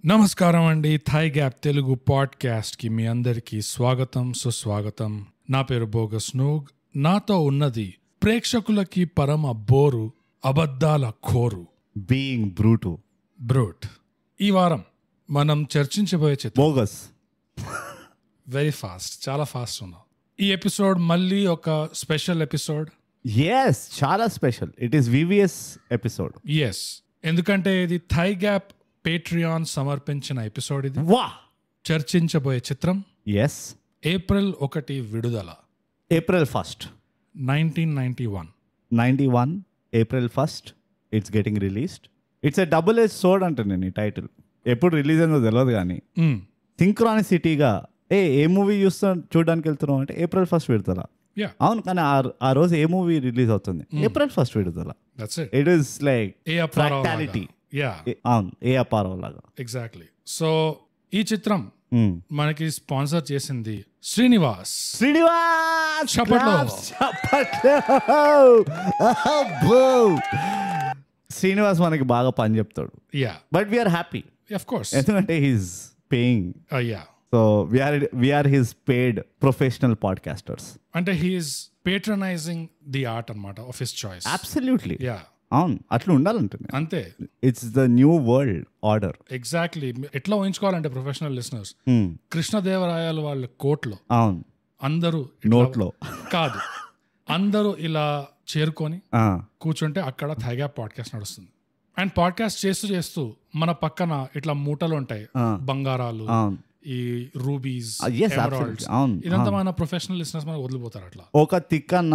నమస్కారం అండి. Thigh gap Telugu పాడ్కాస్ట్కి మీ అందరికీ స్వాగతం, సుస్వాగతం. నా పేరు బోగస్ నూగ్. నాతో ఉన్నది ప్రేక్షకులకి పరమ బోరు, అబద్ధాల ఖోరు బీయింగ్ బ్రూట్. ఈ వారం మనం చర్చించబోయే చిత్రం బోగస్. వెరీ ఫాస్ట్, చాలా ఫాస్ట్ ఉన్నాం. ఈ ఎపిసోడ్ మళ్ళీ ఒక స్పెషల్ ఎపిసోడ్. ఎస్, చాలా special. It is VVS episode. Yes, ఎందుకంటే ఇది థై గ్యాప్ పేట్రియాన్ సమర్పించిన ఎపిసోడ్. ఇది వా చర్చించబోయే చిత్రం ఎస్ ఏప్రిల్ 1 విడుదల, April 1st 1991. April 1st it's getting released. It's a double edge sword అంటే నేను ఈ టైటిల్ ఎప్పుడు రిలీజ్ అయిందో తెలియదు కానీ సింక్రానిసిటీగా ఏ మూవీ చూడడానికి వెళ్తున్నాం అంటే April 1st విడుదల. అవును, కానీ ఆ రోజు ఏ మూవీ రిలీజ్ అవుతుంది? April 1st విడుదల. It is like practicality. అవును, ఏ అపారం లాగా. ఎగ్జాక్ట్లీ. సో ఈ చిత్రం మనకి స్పాన్సర్ చేసింది శ్రీనివాస్. శ్రీనివాస్ మనకి బాగా పని చెప్తాడు. But we're happy of course, ఎందుకంటే he's paying. So we're his paid professional podcasters. అంటే హీఈస్ పేట్రనైజింగ్ ది ఆర్ట్ అన్నమాట ఆఫ్ హిస్ చాయిస్. అబ్సల్యూట్లీ. అవును, అట్లా ఉండాలంటుంది. అంతే. It's the new world order. Exactly. ఎట్లా ఊహించుకోవాలంటే ప్రొఫెషనల్ లిసనర్స్, కృష్ణదేవరాయలు వాళ్ళ కోట్లో అవును అందరూ నోట్లో కాదు, అందరూ ఇలా చేరుకొని కూర్చుంటే అక్కడ థై గ్యాప్ పాడ్కాస్ట్ నడుస్తుంది. అండ్ పాడ్కాస్ట్ చేస్తూ చేస్తూ మన పక్కన ఇట్లా మూటలు ఉంటాయి, బంగారాలు, ఈ రూబీస్, ఇదంతా మన ప్రొఫెషనల్ లిసనర్స్ మనకు వదిలిపోతారు. అట్లా ఒక తిక్కన్న,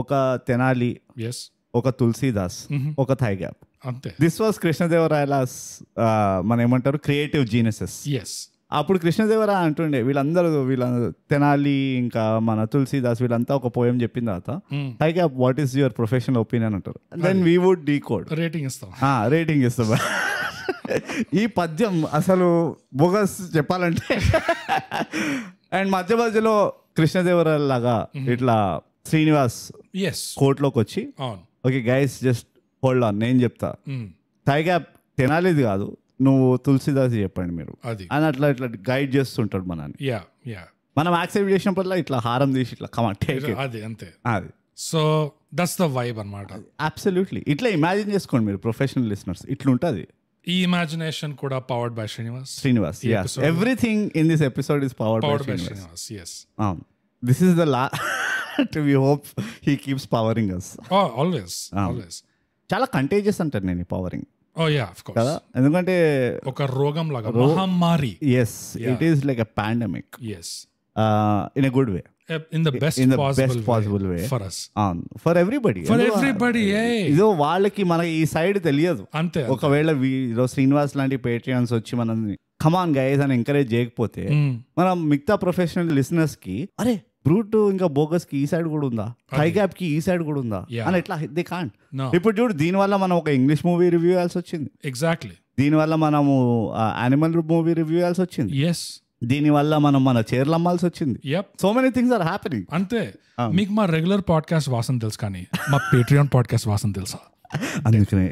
ఒక తెనాలి, ఒక తులసీదాస్, ఒక థై గ్యాప్. అంతే. దిస్ వాస్ కృష్ణదేవరాయలాస్ మనం ఏమంటారు, క్రియేటివ్ జీనసెస్. అప్పుడు కృష్ణదేవరాయ అంటుండే వీళ్ళందరూ తెనాలి ఇంకా మన తులసీదాస్ వీళ్ళంతా ఒక పోయం చెప్పిన తర్వాత thigh gap what is your professional opinion అంటారు. Then we would decode, rating ఇస్తాం. ఈ పద్యం అసలు బోగస్ చెప్పాలంటే. అండ్ మధ్య మధ్యలో కృష్ణదేవరాయ లాగా ఇట్లా శ్రీనివాస్ కోర్టులోకి వచ్చి, okay guys just hold on, నేను చెప్తా, థై గ్యాప్ తెనాలిది కాదు, నువ్వు తులసిదాస్ చెప్పండి మీరు అని అట్లా ఇట్లా గైడ్ చేస్తుంటాడు మనని. మనం యాక్సెప్ట్ చేసినప్పుడు ఇట్లా హారం తీసి ఇట్లా కమాన్ టేక్ ఇట్. అంతే. అది సో దట్స్ ద వైబ్ అన్నమాట. అబ్సల్యూట్లీ. ఇట్లా ఇమాజిన్ చేసుకోండి మీరు ప్రొఫెషనల్ లిసనర్స్, ఇట్లా ఉంటది. ఈ ఇమాజినేషన్ కూడా powered by Srinivas. Yes, everything in this episode is powered by Srinivas. Yes. This is the we hope he keeps powering us. Always. చాలా contagious అంటారు నేను ఈ పవరింగ్. Of course. కదా, ఎందుకంటే ఒక రోగం లాగా, మహమ్మారి. Yes, it is like a pandemic. Yes. In a good way. In the best possible way for us. For everybody. ఇదో వాళ్ళకి మనకి ఈ సైడ్ తెలియదు. అంతే. ఒకవేళ శ్రీనివాస్ లాంటి పేట్రియన్స్ వచ్చి మనం కమాన్ గైస్ అని ఎంకరేజ్ చేయకపోతే మనం మిగతా ప్రొఫెషనల్ లిసనర్స్ కి అరే బ్రూట్ ఇంకా బోగస్ కి ఈ సైడ్ కూడా ఉందా, థై గ్యాప్ కి ఈ సైడ్ కూడా ఉందా అని ఎట్లా దే కాంట్. ఇప్పుడు చూడు, దీనివల్ల మనం ఒక ఇంగ్లీష్ మూవీ రివ్యూ చేయాల్సి వచ్చింది. ఎగ్జాక్ట్లీ. దీనివల్ల మనము యానిమల్ మూవీ రివ్యూ చేయాల్సి వచ్చింది. దీనివల్ల మనం మన చీరలు అమ్మాల్సి వచ్చింది. So many things are happening. అంతే. మీకు మా రెగ్యులర్ పాడ్కాస్ట్ వాసన తెలుసు, కానీ మా పేట్రియాన్ పాడ్కాస్ట్ వాసన తెలుసా? అందుకనే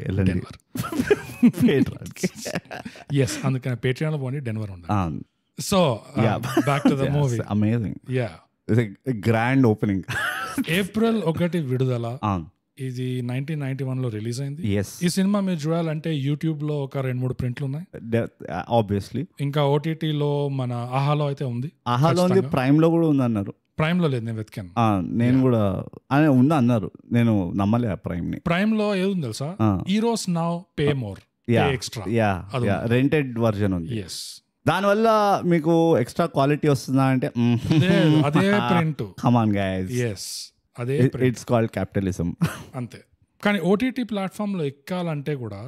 అందుకనే పేట్రియాన్ లో పోనీ డెన్వర్ ఉంది. So back to the movie. Amazing. Grand opening. April 1 విడుదల. ఇది 1991 లో రిలీజ్ అయింది. ఈ సినిమా మీరు చూడాలంటే యూట్యూబ్ లో ఒక 2-3 ప్రింట్లు ఉన్నాయి ఆబ్వియస్లీ. ఇంకా OTT లో మన ఆహాలో అయితే ఉంది. ఆహాలో ఉంది, ప్రైమ్ లో కూడా ఉంది అన్నారు. ప్రైమ్ లో లేదు, నేను వెతికాను. నేను కూడా ఉంది అన్నారు, నేను నమ్మలే ప్రైమ్ ని. ప్రైమ్ లో ఏది తెలుసా, heroes now pay more extra, rented version ఉంది. దానివల్ల మీకు ఎక్స్ట్రా క్వాలిటీ వస్తుందా అంటే అదే ప్రింట్. కమ్ ఆన్ గైస్, అదే ఇట్స్ కాల్డ్ క్యాపిటలిజం. అంతే. కానీ OTT ప్లాట్ఫామ్ లో ఎక్కాలంటే కూడా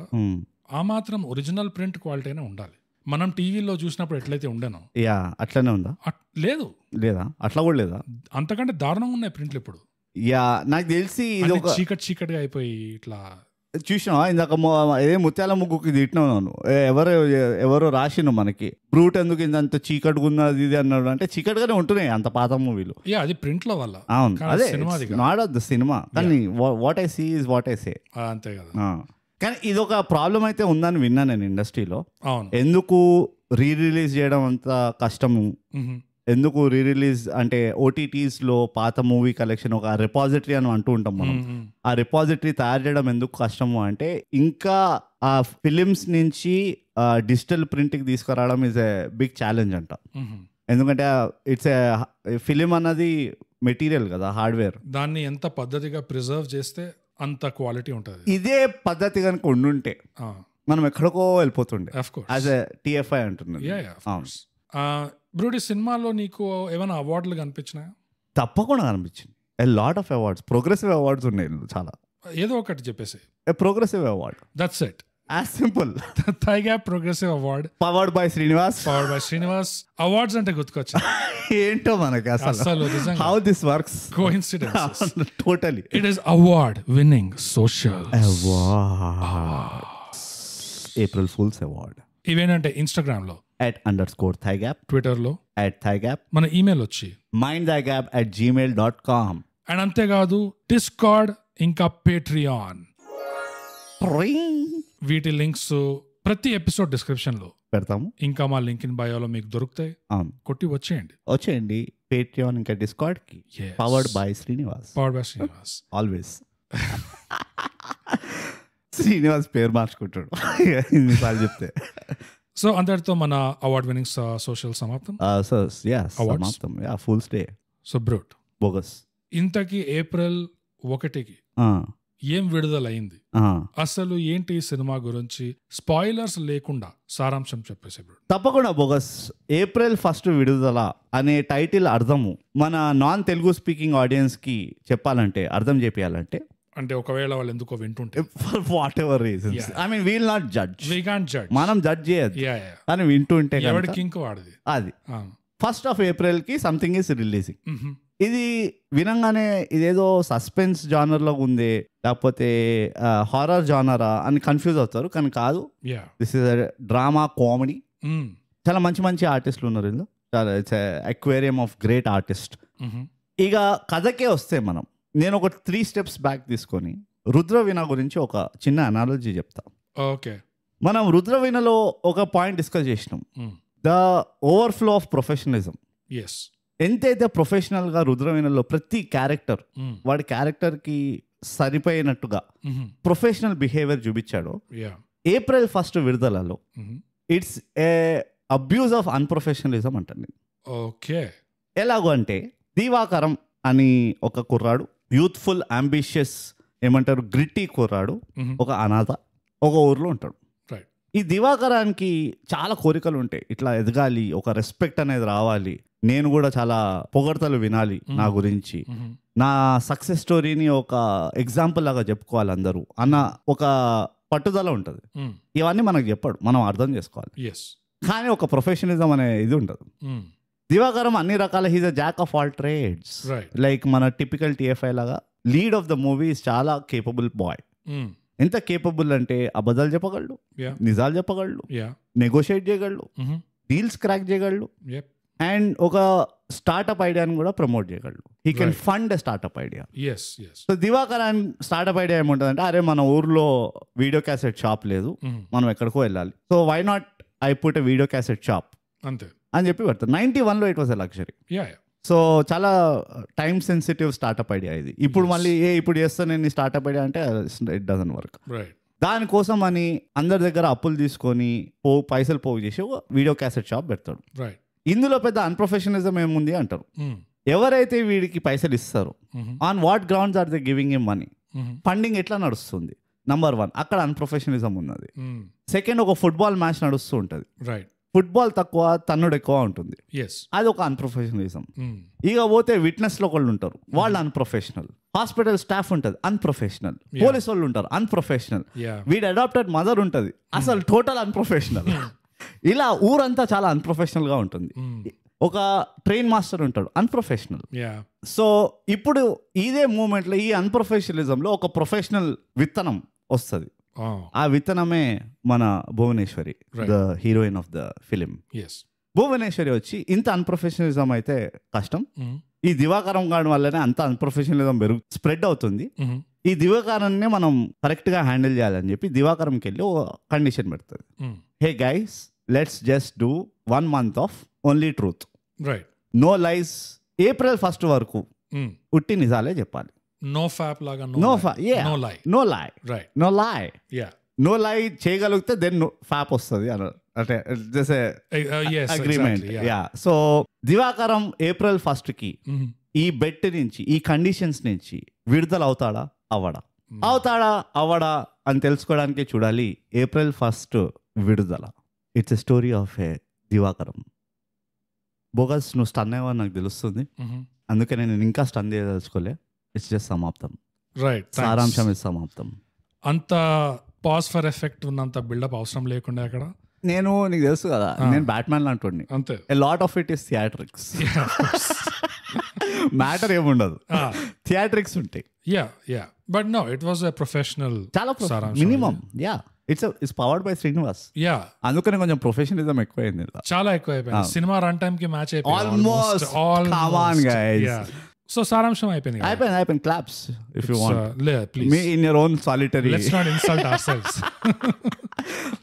ఆ మాత్రం ఒరిజినల్ ప్రింట్ క్వాలిటీనే ఉండాలి. మనం టీవీలో చూసినప్పుడు ఎట్లయితే ఉండేనో అట్లనే ఉందా? లేదా అట్లా కూడా లేదా? అంతకంటే దారుణంగా ఉన్నాయి ప్రింట్లు ఇప్పుడు. నాకు తెలిసి చీకటిగా అయిపోయి ఇట్లా చూసినా. ఇందాక ఏ ముత్యాల ముగ్గుకి తిట్టినాను, ఎవరో రాసిను మనకి బ్రూట్ ఎందుకు ఇంత చీకటిగా ఉన్నది ఇది అన్నాడు. అంటే చీకటిగానే ఉంటున్నాయి అంత పాత మూవీలు. అది ప్రింట్ లో వల్ల. అవును, అదే నాట్ ద సినిమా, కానీ what I see is what I say. అంతే కదా. కానీ ఇది ఒక ప్రాబ్లం అయితే ఉందని విన్నా నేను ఇండస్ట్రీలో. అవును. ఎందుకు రిలీజ్ చేయడం అంత కష్టము, ఎందుకు రిలీజ్ అంటే OTTs లో పాత మూవీ కలెక్షన్ ఒక రిపాజిటరీ అని అంటూ ఉంటాం మనం, ఆ రిపాజిటరీ తయారు చేయడం ఎందుకు కష్టము అంటే ఇంకా ఆ ఫిలిమ్స్ నుంచి డిజిటల్ ప్రింట్కి తీసుకురావడం ఈజ్ ఎ బిగ్ ఛాలెంజ్ అంట. ఎందుకంటే ఇట్స్ ఏ ఫిలిం అన్నది మెటీరియల్ కదా, హార్డ్వేర్. దాన్ని ఎంత పద్ధతిగా ప్రిజర్వ్ చేస్తే అంత క్వాలిటీ ఉంటుంది. ఇదే పద్ధతి కనుక ఉండుంటే మనం ఎక్కడికో వెళ్ళిపోతుండే యాజ్ ఎ TFI అంటున్నాను. బ్రూడి, సినిమాలో నీకు ఏమైనా అవార్డులు కనిపించినాయా? తప్పకుండా కనిపించింది. A lot of awards, progressive awards ఉన్నాయి చాలా. ఏదో ఒకటి చెప్పేసి. A progressive award, that's it, as simple. Thigap progressive award, powered by Srinivas. Awards అంటే గుర్తుకొచ్చింది. ఏంటో మనకి అసలు how this works, coincidence. Totally it is award winning social April fools award. ఇవేంటంటే ఇన్స్టాగ్రామ్ లో @_thigap, ట్విట్టర్ లో @thigap, మన ఈమెయిల్ వచ్చి mindthigap@gmail.com. అండ్ అంతేకాదు డిస్కార్డ్ ఇంకా పేట్రియాన్, వీటి లింక్స్ ప్రతి ఎపిసోడ్ డిస్క్రిప్షన్ లో పెడతాము. ఇంకా మా లింక్ ఇన్ బయోలో మీకు దొరుకుతాయి. కొట్టి వచ్చేయండి పేట్రియాన్ ఇంకా డిస్కార్డ్ కి. Powered by Srinivas, always. Srinivas పేరు మార్చుకుంటాడు ఇన్నిసార్లు చెప్తే. సో అంతటితో మన అవార్డ్ విన్నింగ్ సోషల్ సమాప్తం. Full stay. So brute, bogus, ఇంతకీ ఏప్రిల్ 1కి ఏం విడుదలైంది, అసలు ఏంటి ఈ సినిమా గురించి స్పాయిలర్స్ లేకుండా సారాంశం చెప్పేసి. తప్పకుండా బోగస్. ఏప్రిల్ 1 విడుదల అనే టైటిల్ అర్థము మన నాన్ తెలుగు స్పీకింగ్ ఆడియన్స్ కి చెప్పాలంటే, అర్థం చేపియాలంటే, అంటే ఒకవేళ వాళ్ళు ఎందుకో వింటుంటే for whatever reasons, I mean we'll not judge, we can't judge, మనం జడ్జ్ చేయొద్దు. కానీ వింటుంటే ఎవరికి ఇంకో వాడది అది 1st April కి సంథింగ్ ఈస్ రిలీజింగ్. ఇది వినంగానే ఇదేదో సస్పెన్స్ జానర్ లో ఉంది, లేకపోతే హారర్ జానరా అని కన్ఫ్యూజ్ అవుతారు. కానీ కాదు, దిస్ ఇస్ డ్రామా కామెడీ. చాలా మంచి మంచి ఆర్టిస్టులు ఉన్నారు ఇందులో. చాలా it's aquarium of great artist. ఇక కథకే వస్తే మనం, నేను ఒక 3 steps బ్యాక్ తీసుకొని రుద్రవీణ గురించి ఒక చిన్న అనాలజీ చెప్తా. ఓకే. మనం రుద్రవీణలో ఒక పాయింట్ డిస్కస్ చేసినాం, ద ఓవర్ఫ్లో ఆఫ్ ప్రొఫెషనలిజం. ఎంతైతే ప్రొఫెషనల్ గా రుద్రవీణలో ప్రతి క్యారెక్టర్ వాడి క్యారెక్టర్ కి సరిపోయినట్టుగా ప్రొఫెషనల్ బిహేవియర్ చూపించాడో, ఏప్రిల్ 1 విడుదలలో it's a abuse of unprofessionalism అంటాను నేను. ఓకే. ఎలాగో అంటే, దివాకరం అని ఒక కుర్రాడు, యూత్ఫుల్ అంబిషియస్ ఏమంటారు గ్రిట్టి కుర్రాడు, ఒక అనాథ, ఒక ఊర్లో ఉంటాడు. ఈ దివాకరానికి చాలా కోరికలు ఉంటాయి, ఇట్లా ఎదగాలి, ఒక రెస్పెక్ట్ అనేది రావాలి, నేను కూడా చాలా పొగడ్తలు వినాలి నా గురించి, నా సక్సెస్ స్టోరీని ఒక ఎగ్జాంపుల్ లాగా చెప్పుకోవాలి అందరూ అన్న ఒక పట్టుదల ఉంటుంది. ఇవన్నీ మనకు చెప్పాడు, మనం అర్థం చేసుకోవాలి. కానీ ఒక ప్రొఫెషనలిజం అనే ఇది ఉంటుంది. దివాకరం అన్ని రకాల, he's a jack of all trades. Like మన టిపికల్ TFI లాగా lead of the movie is చాలా కేపబుల్ బాయ్. ఎంత కేపబుల్ అంటే అబద్ధాలు చెప్పగలడు, నిజాలు చెప్పగలడు, నెగోషియేట్ చేయగలడు, డీల్స్ క్రాక్ చేయగలడు, అండ్ ఒక స్టార్ట్అప్ ఐడియాని కూడా ప్రమోట్ చేయగలడు. He can fund startup idea. So Divakar startup idea ఏముంటుంది అంటే, అరే మన ఊర్లో వీడియో క్యాసెట్ షాప్ లేదు, మనం ఎక్కడికో వెళ్ళాలి, so why not I put a video cassette shop అంతే అని చెప్పి పెడతారు. 91లో it was a luxury. So చాలా టైమ్ సెన్సిటివ్ స్టార్ట్అప్ ఐడియా ఇది. ఇప్పుడు మళ్ళీ ఇప్పుడు చేస్తా నేను స్టార్ట్అప్ ఐడియా అంటే ఇట్ డజంట్ వర్క్. దానికోసం అని అందరి దగ్గర అప్పులు తీసుకొని పైసలు పోగు చేసి వీడియో క్యాసెట్ షాప్ పెడతాడు. ఇందులో పెద్ద అన్ప్రొఫెషనలిజం ఏముంది అంటారు. ఎవరైతే వీడికి పైసలు ఇస్తారో, on what grounds are they giving him money, funding ఎట్లా నడుస్తుంది, నంబర్ 1 అక్కడ అన్ప్రొఫెషనలిజం ఉన్నది. సెకండ్, ఒక ఫుట్బాల్ మ్యాచ్ నడుస్తూ ఉంటుంది, ఫుట్బాల్ తక్కువ తన్నుడు ఎక్కువ ఉంటుంది, అది ఒక అన్ప్రొఫెషనలిజం. ఇక పోతే విట్నెస్ లో ఒకళ్ళు ఉంటారు, వాళ్ళు అన్ప్రొఫెషనల్. హాస్పిటల్ స్టాఫ్ ఉంటుంది, అన్ప్రొఫెషనల్. పోలీస్ వాళ్ళు ఉంటారు, అన్ప్రొఫెషనల్. వీడి అడాప్టెడ్ మదర్ ఉంటుంది, అసలు టోటల్ అన్ప్రొఫెషనల్. ఇలా ఊరంతా చాలా అన్ప్రొఫెషనల్ గా ఉంటుంది. ఒక ట్రైన్ మాస్టర్ ఉంటాడు, అన్ప్రొఫెషనల్. సో ఇప్పుడు ఇదే మూమెంట్ లో ఈ అన్ప్రొఫెషనలిజం లో ఒక ప్రొఫెషనల్ విత్తనం వస్తుంది. ఆ విత్తనమే మన Bhuvaneshwari, the heroine of the film. Bhuvaneshwari వచ్చి ఇంత అన్ప్రొఫెషనలిజం అయితే కష్టం, ఈ దివాకరం గాడి వల్లనే అంత అన్ప్రొఫెషనలిజం స్ప్రెడ్ అవుతుంది. ఈ దివాకరాన్ని మనం కరెక్ట్ గా హ్యాండిల్ చేయాలని చెప్పి దివాకరంకి వెళ్ళి ఒక కండిషన్ పెడుతుంది. Hey guys, let's just do 1 month of only truth, right, no lies. April 1st వరకు ఉట్టి నిజాలే చెప్పాలి. నో ఫ్యాప్ లాగా, నో లై చేయగలిగితే దెన్ ఫ్యాప్ వస్తుంది అంటే agreement. So Divakaram April 1st కి ఈ బెట్ నుంచి, ఈ కండిషన్స్ నుంచి విడుదల అవుతాడా అవడా అని తెలుసుకోవడానికి చూడాలి April 1st విడుదల. It's a story of A Divakaram. Bogus, నువ్వు స్టన్ అయ్యా నాకు తెలుస్తుంది, అందుకనే నేను ఇంకా స్టన్ చేయదలుచుకోలే. ఇట్స్ జస్ట్ సమాప్తం, రైట్, సారాంశం ఇస్ సమాప్తం. అంత పాజ్ ఫర్ ఎఫెక్ట్ ఉన్నంత బిల్డప్ అవసరం లేకుండా అక్కడ. నేను నీకు తెలుసు కదా, నేను బ్యాట్మ్యాన్ లాంటి అంతే. A lot of it is theatrics. Matter ఏముండదు, థియేట్రిక్స్ ఉంటాయి. But no, it was a professional, చాలా minimum. It's powered by Srinivas. అందుకని కొంచెం ప్రొఫెషనలిజం ఎక్కువైంది, చాలా ఎక్కువైపోయింది. సినిమా రన్ టైం కి మ్యాచ్ అయిపోయింది. సో సారాంశం అయిపోయింది. Claps if you want, please, మీ in your own solitary. Let's not insult ourselves.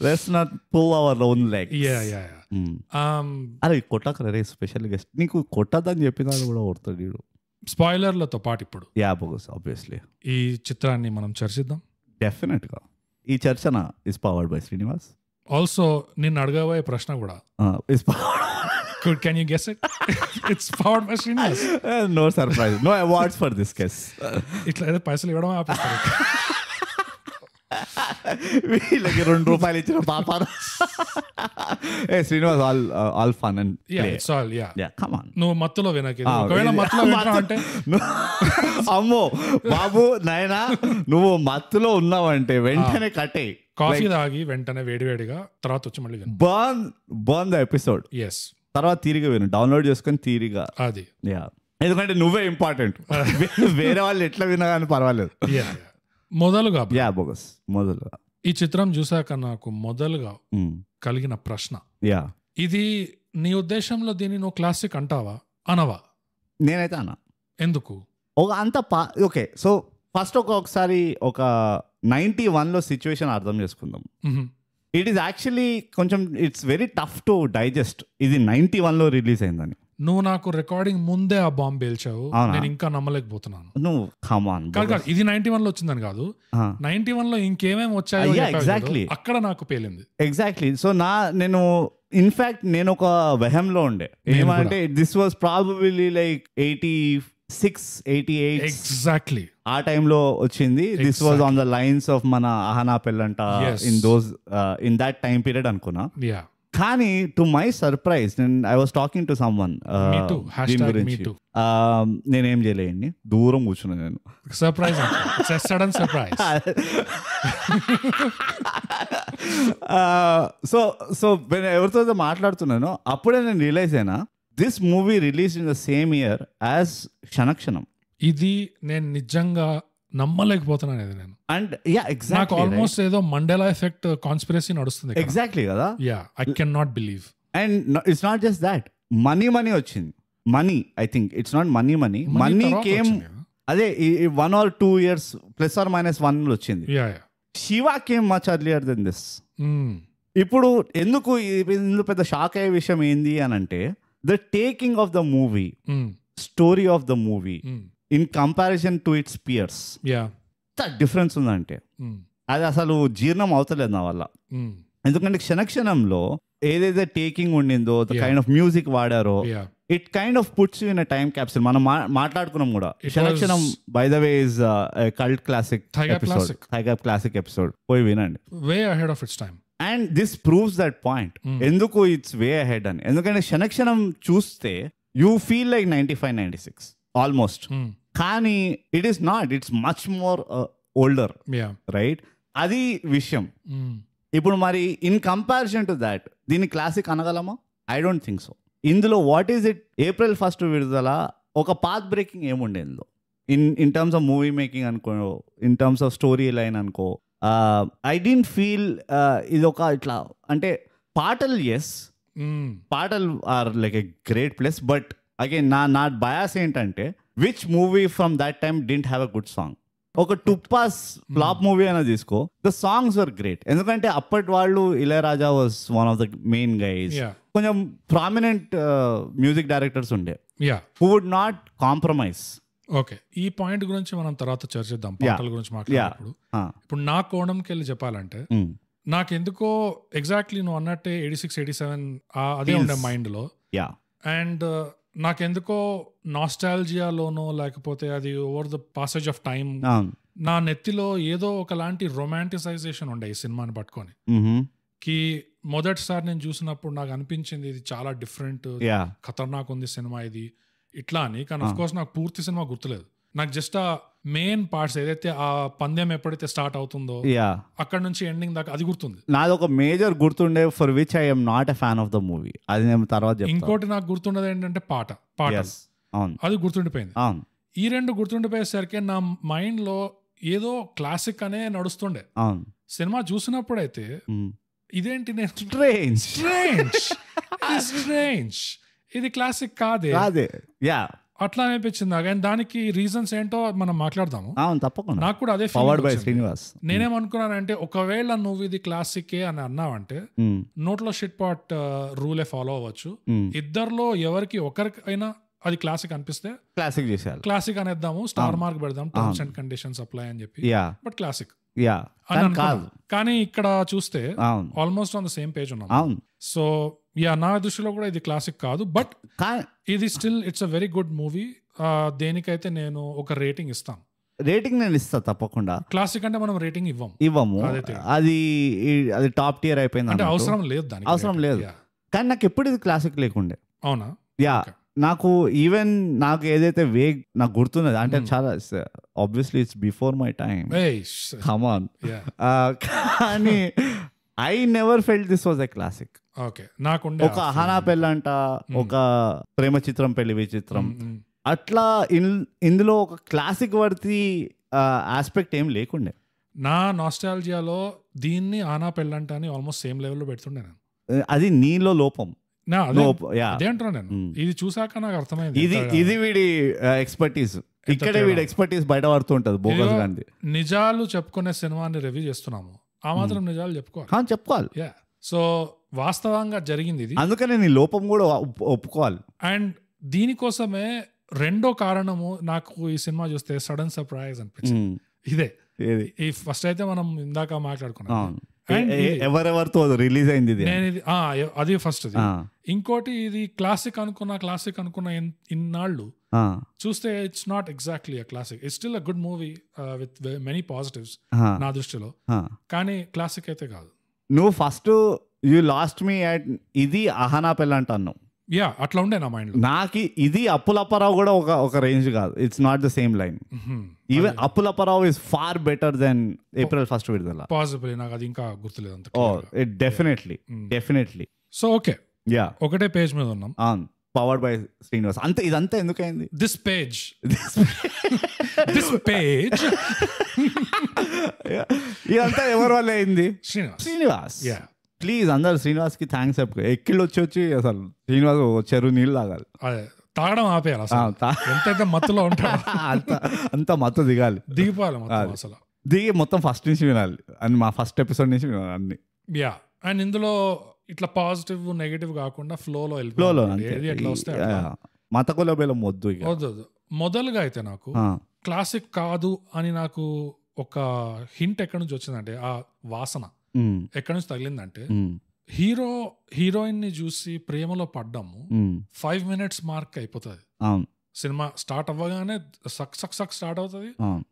Let's not pull our own leg. అరే కొట్టకరా రే, స్పెషల్ గెస్ట్. నీకు కొట్టదని చెప్పినా కూడా కొడతాడు వీడు. స్పాయిలర్లతో పాటు ఇప్పుడు ఆబ్వియస్లీ ఈ చిత్రాన్ని మనం చర్చిద్దాం. డెఫినెట్ గా ఈ చర్చన is powered by Srinivas. Also నిన్ను అడగబోయే ప్రశ్న కూడా is powered. Can you guess it? It's powered by Srinivas. No surprise. No awards for this case. ఇట్లా ఏదో పైసలు ఇవ్వడం ఆపేస్తారు. వీళ్ళకి ₹2 ఇచ్చిన పాపార. Srinivas all fun and it's all come on. నువ్వు మత్తులో వినకి, ఒకవేళ మత్తులో విన్నా అంటే అమ్మో బాబు నాయనా, నువ్వు మత్తులో ఉన్నావంటే వెంటనే కట్టే, కాఫీ తాగి వెంటనే వేడివేడిగా తర్వాత వచ్చి మళ్ళీ బర్న్ ద ఎపిసోడ్. ఎస్, తర్వాత తీరిగా విను, డౌన్లోడ్ చేసుకొని తీరిగా. అది ఎందుకంటే నువ్వే ఇంపార్టెంట్, వేరే వాళ్ళు ఎట్లా వినా కానీ పర్వాలేదు. మొదలుగా ఈ చిత్రం చూసాక నాకు మొదలుగా కలిగిన ప్రశ్న, ఇది నీ ఉద్దేశంలో దీన్ని నువ్వు క్లాసిక్ అంటావా అనవా? నేనైతే అన్నా. ఎందుకు? అంత ఓకే, సో ఫస్ట్ ఒకసారి ఒక 91లో సిచ్యువేషన్ అర్థం చేసుకుందాం. ఇట్ ఈస్ యాక్చువల్లీ కొంచెం it's very tough to digest. ఇది 91లో రిలీజ్ అయిందని. నువ్వు నాకు రికార్డింగ్ ముందే ఆ బాంబ్ పేల్చావు, నేను ఇంకా నమ్మలేకపోతున్నాను. నువ్వు కమాన్, ఇది 91లో వచ్చిందని కాదు, 91లో ఇంకేమేమి వచ్చాయో ఎగ్జాక్ట్లీ అక్కడ నాకు పేలింది. ఎగ్జాక్ట్లీ. సో నేను ఇన్ఫాక్ట్ నేను ఒక వెహంలో ఉండే, ఏమంటే this was probably like 86, 88 exactly ఆ టైంలో వచ్చింది. This was on the lines of మన ఆహనా పెళ్ళంట, ఇన్ దట్ టైం పీరియడ్ అనుకున్నా. కానీ to my surprise, I was talking to someone దీని గురించి. నేనేం చేయలేండి, దూరం కూర్చున్నా నేను. Surprise, sudden surprise. సో ఎవరితో మాట్లాడుతున్నానో అప్పుడే నేను రియలైజ్ అయినా, this movie release in the same year as Kshana Kshanam. ఇది నేను నిజంగా నమ్మలేకపోతున్నాను. ఇది నేను అండ్ ఎగ్జాక్ట్ ఆల్మోస్ట్ ఏదో మండేలా ఎఫెక్ట్ కాన్స్పిరసీ నడుస్తుంది. ఎగ్జాక్ట్లీ కదా. I can not believe. And it's not just that, money వచ్చింది. Money, I think it's not money came, అదే 1 or 2 years +or-1 వచ్చింది. Shiva came much earlier than this. ఇప్పుడు ఎందుకు ఇందులో పెద్ద షాక్ అయ్యే విషయం ఏంది అని అంటే, the taking of the movie, story of the movie in comparison to its peers, difference ఉందంటే అది అసలు జీర్ణం అవుతలేదు నా వల్ల. ఎందుకంటే క్షణక్షణంలో ఏదైతే టేకింగ్ ఉండిందో, ద కైండ్ ఆఫ్ మ్యూజిక్ వాడారో, it kind of puts you in a time capsule. మనం మాట్లాడుకున్నాం కూడా, Kshana Kshanam by the way is cult classic episode, థైగాప్ క్లాసిక్ ఎపిసోడ్, పోయి వినండి. Way ahead of its time. And this proves that point. ఎందుకు it's way ahead అని? ఎందుకంటే క్షణక్షణం చూస్తే యూ ఫీల్ లైక్ 95, 96 ఆల్మోస్ట్. కానీ it is not, it's much more older, right? అది విషయం. ఇప్పుడు మరి ఇన్ కంపారిజన్ టు దాట్ దీన్ని క్లాసిక్ అనగలమా? I don't think so. ఇందులో what is it, April 1st విడుదల, ఒక పాత్ బ్రేకింగ్ ఏముండే ఇందులో in terms of movie making అనుకో, in terms of story line అనుకో. ఐ డోంట్ ఫీల్ ఇది ఒక ఇట్లా అంటే పాటలు, ఎస్ పాటలు are like a great plus, but again నా బయాస్ ఏంటంటే, which movie from that time didn't have a good song? ఒక టుప్పాస్ ఫ్లాప్ మూవీ అయినా తీసుకో, ద సాంగ్స్ వర్ గ్రేట్. ఎందుకంటే అప్పటి వాళ్ళు Ilaiyaraaja was one of the main guys. కొంచెం ప్రామినెంట్ మ్యూజిక్ డైరెక్టర్స్ ఉండే who would not compromise. Okay, ఈ పాయింట్ గురించి మనం తర్వాత చర్చిద్దాం, పాటల గురించి మాట్లాడినప్పుడు. ఇప్పుడు నా కోణంకి వెళ్ళి చెప్పాలంటే నాకెందుకో ఎగ్జాక్ట్లీ నువ్వు అన్నట్టే 86, 87 అదే ఉండే మైండ్ లో. అండ్ నాకెందుకో నాస్టాల్జియాలోనో లేకపోతే అది over the passage of time నా నెత్తిలో ఏదో ఒకలాంటి రొమాంటిసైజేషన్ ఉండే ఈ సినిమాని పట్టుకొని. కి మొదటిసారి నేను చూసినప్పుడు నాకు అనిపించింది ఇది చాలా డిఫరెంట్, ఖతర్నాక్ ఉంది సినిమా ఇది ఇట్లా అని. కానీ అఫ్ కోర్స్ నాకు పూర్తి సినిమా గుర్తులేదు. నాకు జస్ట్ ఆ మెయిన్ పార్ట్స్ ఏదైతే ఆ పందెం ఎప్పుడైతే స్టార్ట్ అవుతుందో అక్కడ నుంచి ఎండింగ్ దాకా అది గుర్తుంది. నాది ఒక మేజర్ గుర్తుండే for which I M not a fan of the movie. అది నేను తర్వాత. ఇంకోటి నాకు గుర్తుండేది ఏంటంటే పాట అది గుర్తుండిపోయింది. ఈ రెండు గుర్తుండిపోయేసరికి నా మైండ్ లో ఏదో క్లాసిక్ అనే నడుస్తుండే. సినిమా చూసినప్పుడైతే ఇదేంటి నేను స్ట్రేంజ్ ఇది క్లాసిక్ కాదే అట్లా అనిపించింది నాకు. అండ్ దానికి రీజన్స్ ఏంటో మనం మాట్లాడదాము తప్పకుండా. నాకు కూడా అదే నేనేమనుకున్నానంటే ఒకవేళ నువ్వు ఇది క్లాసికే అని అన్నావంటే నోట్లో షిట్ పాట్ రూలే ఫాలో అవ్వచ్చు. ఇద్దర్లో ఎవరికి ఒకరికైనా అది క్లాసిక్ అనిపిస్తే క్లాసిక్ అనేద్దాము, స్టార్ మార్క్ పెడదాం, టర్మ్స్ అండ్ కండిషన్స్ అప్లై అని చెప్పి. బట్ క్లాసిక్ కానీ ఇక్కడ చూస్తే almost on the same page ఉన్నాం. సో నా దృష్టిలో కూడా ఇది క్లాసిక్ కాదు, బట్ ఇది still it's a very good movie. దేనికైతే నేను ఒక రేటింగ్ ఇస్తాను. రేటింగ్ నేను ఇస్తా తప్పకుండా. క్లాసిక్ అంటే మనం రేటింగ్ ఇవ్వము, అది టాప్ టియర్ అయిపోయింది అంటే అవసరం లేదు, దానికి అవసరం లేదు. కానీ నాకు ఎప్పుడు ఇది క్లాసిక్ లేకుండే. అవునా? నాకు ఈవెన్ నాకు ఏదైతే నాకు గుర్తున్నది అంటే చాలా obviously it's before my time, come on, కానీ I never felt this was a classic. ఒక అహానా పెళ్ళంట, ఒక ప్రేమ చిత్రం పెళ్లి విచిత్రం, అట్లా ఇందులో ఒక క్లాసిక్ వర్తి ఆస్పెక్ట్ ఏం లేకుండే. నా నాస్టాల్జియాలో దీన్ని ఆనా పెళ్ళంట అని ఆల్మోస్ట్ సేమ్ లెవెల్లో పెడుతుండే నేను. అది నీలో లోపం. ఇది చూసాక నాకు అర్థమైంది ఇది వీడి ఎక్స్పర్టీస్. ఇక్కడే వీడి ఎక్స్పర్టీస్ బయట పడుతూ ఉంటది. బోగస్ గాంధీ నిజాలు చెప్పుకునే సినిమాని రివ్యూ చేస్తున్నాము, ఆ మాత్రం నిజాలు చెప్పుకోవాలి. సో వాస్తవంగా జరిగింది ఇది, అందుకనే నీ లోపం కూడా ఒప్పుకోవాలి. అండ్ దీనికోసమే రెండో కారణము నాకు ఈ సినిమా చూస్తే సడన్ సర్ప్రైజ్ అనిపించింది. ఇదే ఈ ఫస్ట్ అయితే మనం ఇందాక మాట్లాడుకున్నాం ఎవరెవరితో రిలీజ్ అయింది అది ఫస్ట్. ఇంకోటి ఇది క్లాసిక్ అనుకున్న ఇన్నాళ్ళు చూస్తే it's not exactly a classic. It's still a good movie with many positives నా దృష్టిలో, కానీ క్లాసిక్ అయితే కాదు. నువ్వు first you last me at ఇది అహానా పెళ్ళంట అన్నావు. అట్లా ఉండే నా మైండ్. నాకు ఇది అప్పులప్పారావు కూడా ఒక రేంజ్ కాదు. It's not the same line. Even Appula Apparao is far better than April 1st విడుదల. పాసిబుల్, నాకు అది ఇంకా గుర్తులేదు అంత. డెఫినెట్లీ. సో ఓకే, ఒకటే పేజ్ మీద ఉన్నాం, పవర్డ్ బై శ్రీనివాస్. అంతే, ఇదంతా ఎందుకైంది? దిస్ పేజ్ ఇదంతా ఎవరి వల్ల అయింది? శ్రీనివాస్. ప్లీజ్ అందరు శ్రీనివాస్ కి థ్యాంక్స్ చెప్పు. ఎక్కిళ్ళు వచ్చి అసలు శ్రీనివాస్ చెరువు నీళ్ళు తాగాలి, తాగడం ఆపేయాలి. ఎంతైతే మత్తులో ఉంటాడు అంత మత్తు దిగిపోవాలి అసలు. దిగి మొత్తం ఫస్ట్ నుంచి వినాలి అని, మా ఫస్ట్ ఎపిసోడ్ నుంచి వినాలి అన్ని. అండ్ ఇందులో ఇట్లా పాజిటివ్ నెగటివ్ కాకుండా ఫ్లోలో ఎట్లా వస్తే మతకులబేలం వద్దు. మొదలుగా అయితే నాకు క్లాసిక్ కాదు అని నాకు ఒక హింట్ ఎక్కడి నుంచి వచ్చిందంటే, ఆ వాసన ఎక్కడి నుంచి తగిలిందంటే, హీరోయిన్ ని చూసి ప్రేమలో పడ్డాము 5 minutes మార్క్ అయిపోతుంది. సినిమా స్టార్ట్ అవ్వగానే సక్ స్టార్ట్ అవుతుంది,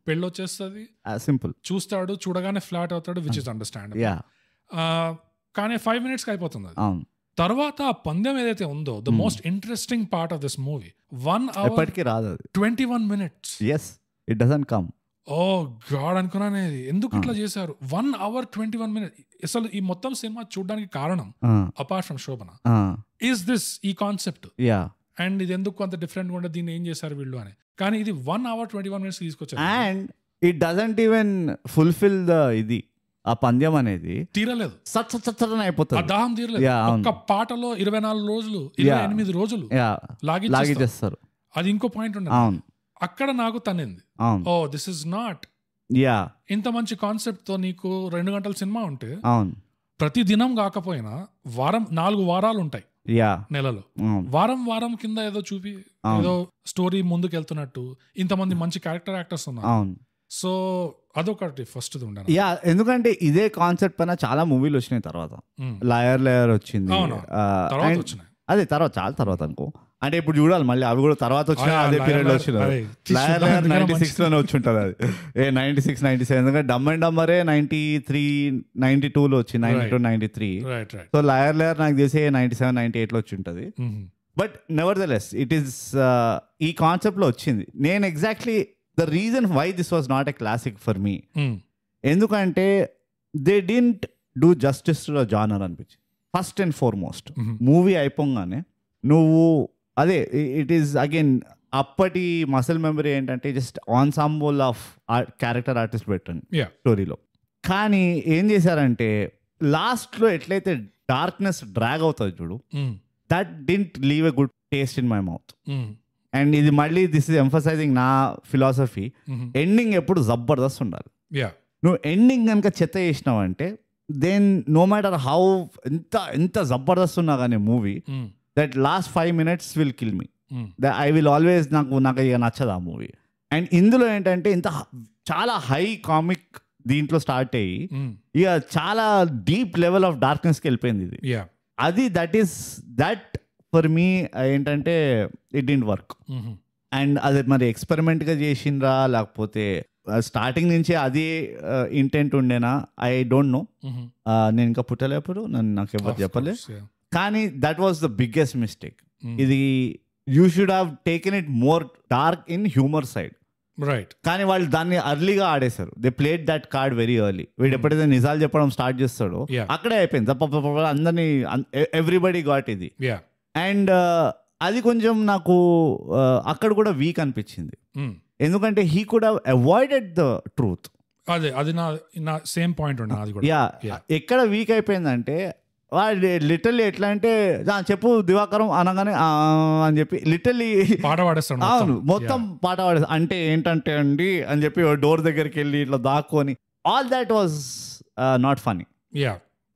పెళ్ళి వచ్చేస్తుంది, సింపుల్. చూస్తాడు, చూడగానే ఫ్లాట్ అవుతాడు, విచ్ ఇస్ అండర్స్టాండబుల్. కానీ 5 minutes అయిపోతుంది. తర్వాత ఆ పందెం ఏదైతే ఉందో, the most interesting part of this movie, 1 hour 21 minutes. It doesn't come. Oh god అనుకున్నాను ఎందుకు ఇట్లా చేశారు. 1 hour 21 minutes. అసలు ఈ మొత్తం సినిమా చూడడానికి కారణం apart from Shobana is this, ఈ కాన్సెప్ట్. అండ్ ఇది ఎందుకు అంత డిఫరెంట్ గా ఉంటే దీన్ని ఏం చేశారు వీళ్ళు అని. కానీ ఇది 1 hour 21 minutes తీసుకొచ్చారు. And it doesn't even fulfil the ఇది, ఆ పంద్యం అనేది తీరలేదు, అయిపోతుంది, ఆ దాహం తీరలేదు. ఒక్క పాటలో 24 రోజులు 28 రోజులు లాగిచేస్తారు. అది ఇంకో పాయింట్ ఉండదు అక్కడ నాకు తనింది. Oh this is not yeah ఇంత మంచి కాన్సెప్ట్ తో నీకు 2 గంటల సినిమా ఉంటే అవును ప్రతి దినం కాకపోయినా 4 వారాలు ఉంటాయి యా నెలలో, వారం కింద ఏదో చూపి ఏదో స్టోరీ ముందుకు వెళ్తున్నట్టు ఇంతమంది మంచి క్యారెక్టర్ యాక్టర్స్ ఉన్నారు. అవును. సో అదొకటి ఫస్ట్ ఉండాలి. యా ఎందుకంటే ఇదే కాన్సెప్ట్ పైన చాలా మూవీలు వచ్చినాయి. తర్వాత లయర్ వచ్చింది, అదే తర్వాత చాలా తర్వాత అనుకో, అంటే ఇప్పుడు చూడాలి మళ్ళీ అవి కూడా తర్వాత వచ్చినాయి, అదే పీరియడ్ లో వచ్చినాయి. లయర్ 96 లోనే వచ్చి ఉంటుంది అది, 96, 97. ఎందుకంటే డమ్ అండ్ డమ్మరే 93, 92 లో వచ్చింది, 92, 93. సో లయర్ నాకు తెలిసి 97, 98 లో వచ్చి ఉంటుంది. But never the less it is ఈ కాన్సెప్ట్ లో వచ్చింది. నేను exactly the reason why this was not a classic for me, ఎందుకంటే they didn't do justice to the genre అనిపించింది. ఫస్ట్ అండ్ ఫార్మోస్ట్ మూవీ అయిపోగానే నువ్వు అదే ఇట్ ఈస్ అగైన్ అప్పటి మసల్ మెమరీ ఏంటంటే just ensemble of character artist పెట్టండి స్టోరీలో. కానీ ఏం చేశారంటే లాస్ట్లో ఎట్లయితే డార్క్నెస్ డ్రాగ్ అవుతుంది చూడు, that didn't leave a good taste in my mouth. And ఇది మళ్ళీ దిస్ ఇస్ ఎంఫసైజింగ్ నా ఫిలాసఫీ, ఎండింగ్ ఎప్పుడు జబర్దస్త్ ఉండాలి. నువ్వు ఎండింగ్ కనుక చెత్త చేసినావంటే దెన్ నో మ్యాటర్ హౌ ఎంత జబర్దస్త్ ఉన్నా కానీ movie, that last 5 minutes will kill me. I will always నాకు ఇక నచ్చదు ఆ మూవీ. అండ్ ఇందులో ఏంటంటే ఇంత చాలా హై కామిక్ దీంట్లో స్టార్ట్ అయ్యి ఇక చాలా డీప్ లెవెల్ ఆఫ్ డార్క్నెస్కి వెళ్ళిపోయింది ఇది. అది దట్ ఫర్ మీ ఏంటంటే ఇట్ డింట్ వర్క్. అండ్ అది మరి ఎక్స్పెరిమెంట్గా చేసిండ్రా లేకపోతే స్టార్టింగ్ నుంచి అదే ఇంటెంట్ ఉండేనా, ఐ డోంట్ నో. నేను ఇంకా పుట్టలేప్పుడు నాకు ఎవరు చెప్పలే. కానీ that was the biggest mistake. ఇది you should have taken it more dark in humour side. Right. కానీ వాళ్ళు దాన్ని అర్లీగా ఆడేశారు. They played that card very early. వీడు ఎప్పుడైతే నిజాలు చెప్పడం స్టార్ట్ చేస్తాడో అక్కడే అయిపోయింది. అందరినీ ఎవ్రీబడి గాట్ ఇది. అండ్ అది కొంచెం నాకు అక్కడ కూడా వీక్ అనిపించింది. ఎందుకంటే he could have avoided the truth. అది నా సేమ్ పాయింట్ ఉండే అది కూడా. ఎక్కడ వీక్ అయిపోయిందంటే లిటరల్లీ ఎట్లా అంటే చెప్పు దివాకరం అనగానే అని చెప్పి లిటరల్లీ పాట పాడేస్తాడు. అవును, మొత్తం పాట పాడేస్తాడు. అంటే ఏంటంటే అండి అని చెప్పి డోర్ దగ్గరికి వెళ్ళి ఇట్లా దాక్కొని, all that was not funny.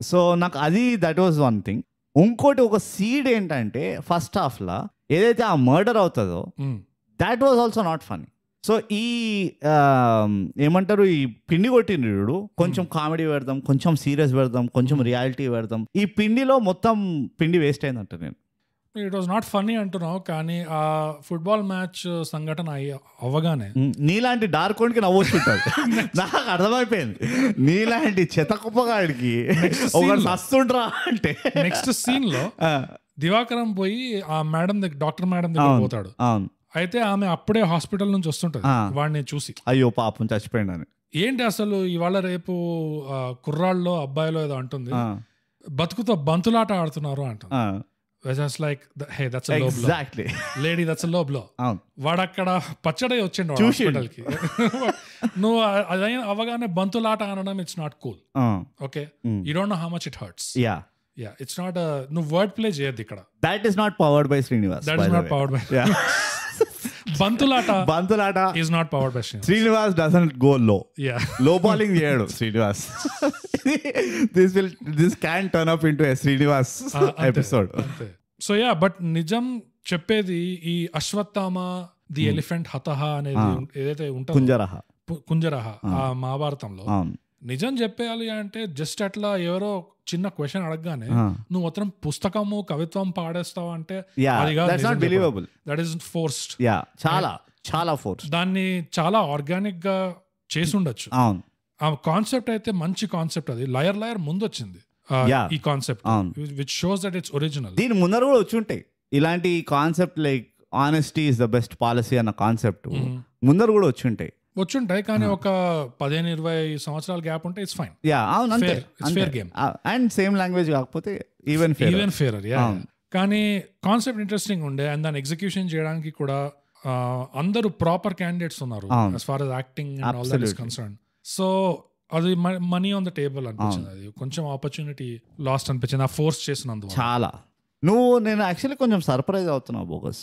So నాకు అది దట్ వాజ్ వన్ థింగ్. ఇంకోటి ఒక సీడ్ ఏంటంటే ఫస్ట్ హాఫ్ లా ఏదైతే ఆ మర్డర్ అవుతుందో that was also not funny. So ఈ ఏమంటారు, ఈ పిండి కొట్టినడు కొంచెం కామెడీ పెడదాం, కొంచెం సీరియస్ పెడదాం, కొంచెం రియాలిటీ పెడదాం, ఈ పిండిలో మొత్తం పిండి వేస్ట్ అయిందంట. నేను ఇట్ వాజ్ నాట్ ఫన్నీ అంటున్నావు, కానీ ఆ ఫుట్బాల్ మ్యాచ్ సంఘటన అవ్వగానే నీలాంటి డార్క్ వన్కి నవ్వొచ్చుంటారు. నాకు అర్థమైపోయింది, నీలాంటి చెత్తకుప్పగాడికి ఒకటి వస్తుండ్రా అంటే. నెక్స్ట్ సీన్ లో దివాకరం పోయి ఆ మేడం దగ్గర, డాక్టర్ మేడం దగ్గర పోతాడు. అయితే ఆమె అప్పుడే హాస్పిటల్ నుంచి వస్తుంటది వాడిని చూసి, అయ్యో పాపం చచ్చిపోయింది అని. ఏంటి అసలు ఇవాళ రేపు కుర్రాళ్ళలో అబ్బాయిలో ఏదో అంటుంది, బతుకుతో బంతులాట ఆడుతున్నారు అంటుంది. లైక్ హే దట్స్ ఎ లో బ్లో, లేడీ దట్స్ ఎ లో బ్లో. వాడు అక్కడ పచ్చడై వచ్చిండు హాస్పిటల్ కి. నువ్వు అది అవగానే బంతులాట అనడం it's not cool. Okay, you don't know how much it hurts. It's not, నువ్వు వర్డ్ ప్లే చేయొద్దు ఇక్కడ. That is not powered by Srinivas. That is not powered by బంతులాట is not powered by Srinivas. Doesn't go low. Low bowling చేయడు Srinivas. This can turn up into a Srinivas episode. So but నిజం చెప్పేది ఈ Ashwatthama the elephant హతహ అనేది ఏదైతే ఉంటుందో కుంజరహ ఆ మహాభారతంలో, నిజం చెప్పేయాలి అంటే జస్ట్ అట్లా ఎవరో చిన్న క్వశ్చన్ అడగగానే నువ్వు మొత్తం పుస్తకము కవిత్వం పాడేస్తావు అంటే దట్ ఈస్ ఫోర్స్డ్. చాలా ఫోర్స్. దాన్ని చాలా ఆర్గానిక్ గా చేసి ఉండొచ్చు. ఆ కాన్సెప్ట్ అయితే మంచి కాన్సెప్ట్. అది లయర్ ముందు వచ్చింది ఈ concept, which shows that it's original. దీని ముందర కూడా వచ్చి ఉంటాయి ఇలాంటి concept, like honesty is the best policy అన్న కాన్సెప్ట్ ముందర కూడా వచ్చుంటాయి. కానీ ఒక 15-20 సంవత్సరాల గ్యాప్ ఉంటే it's fine. Fair game and same language కాకపోతే ఈవెన్ ఫేరర్. కానీ కాన్సెప్ట్ ఇంట్రెస్టింగ్ ఉండే, అండ్ దాన్ని ఎగ్జిక్యూషన్ చేయడానికి కూడా అందరూ ప్రాపర్ క్యాండిడేట్స్ ఉన్నారు as far as acting and all that is concerned. So అది మనీ ఆన్ ద టేబుల్ అనిపించింది. అది కొంచెం ఆపర్చునిటీ లాస్ట్ అనిపించింది ఆ ఫోర్స్ చేసినందుకు. చాలా నేను యాక్చువల్లీ కొంచెం సర్ప్రైజ్ అవుతున్నావు బోగస్.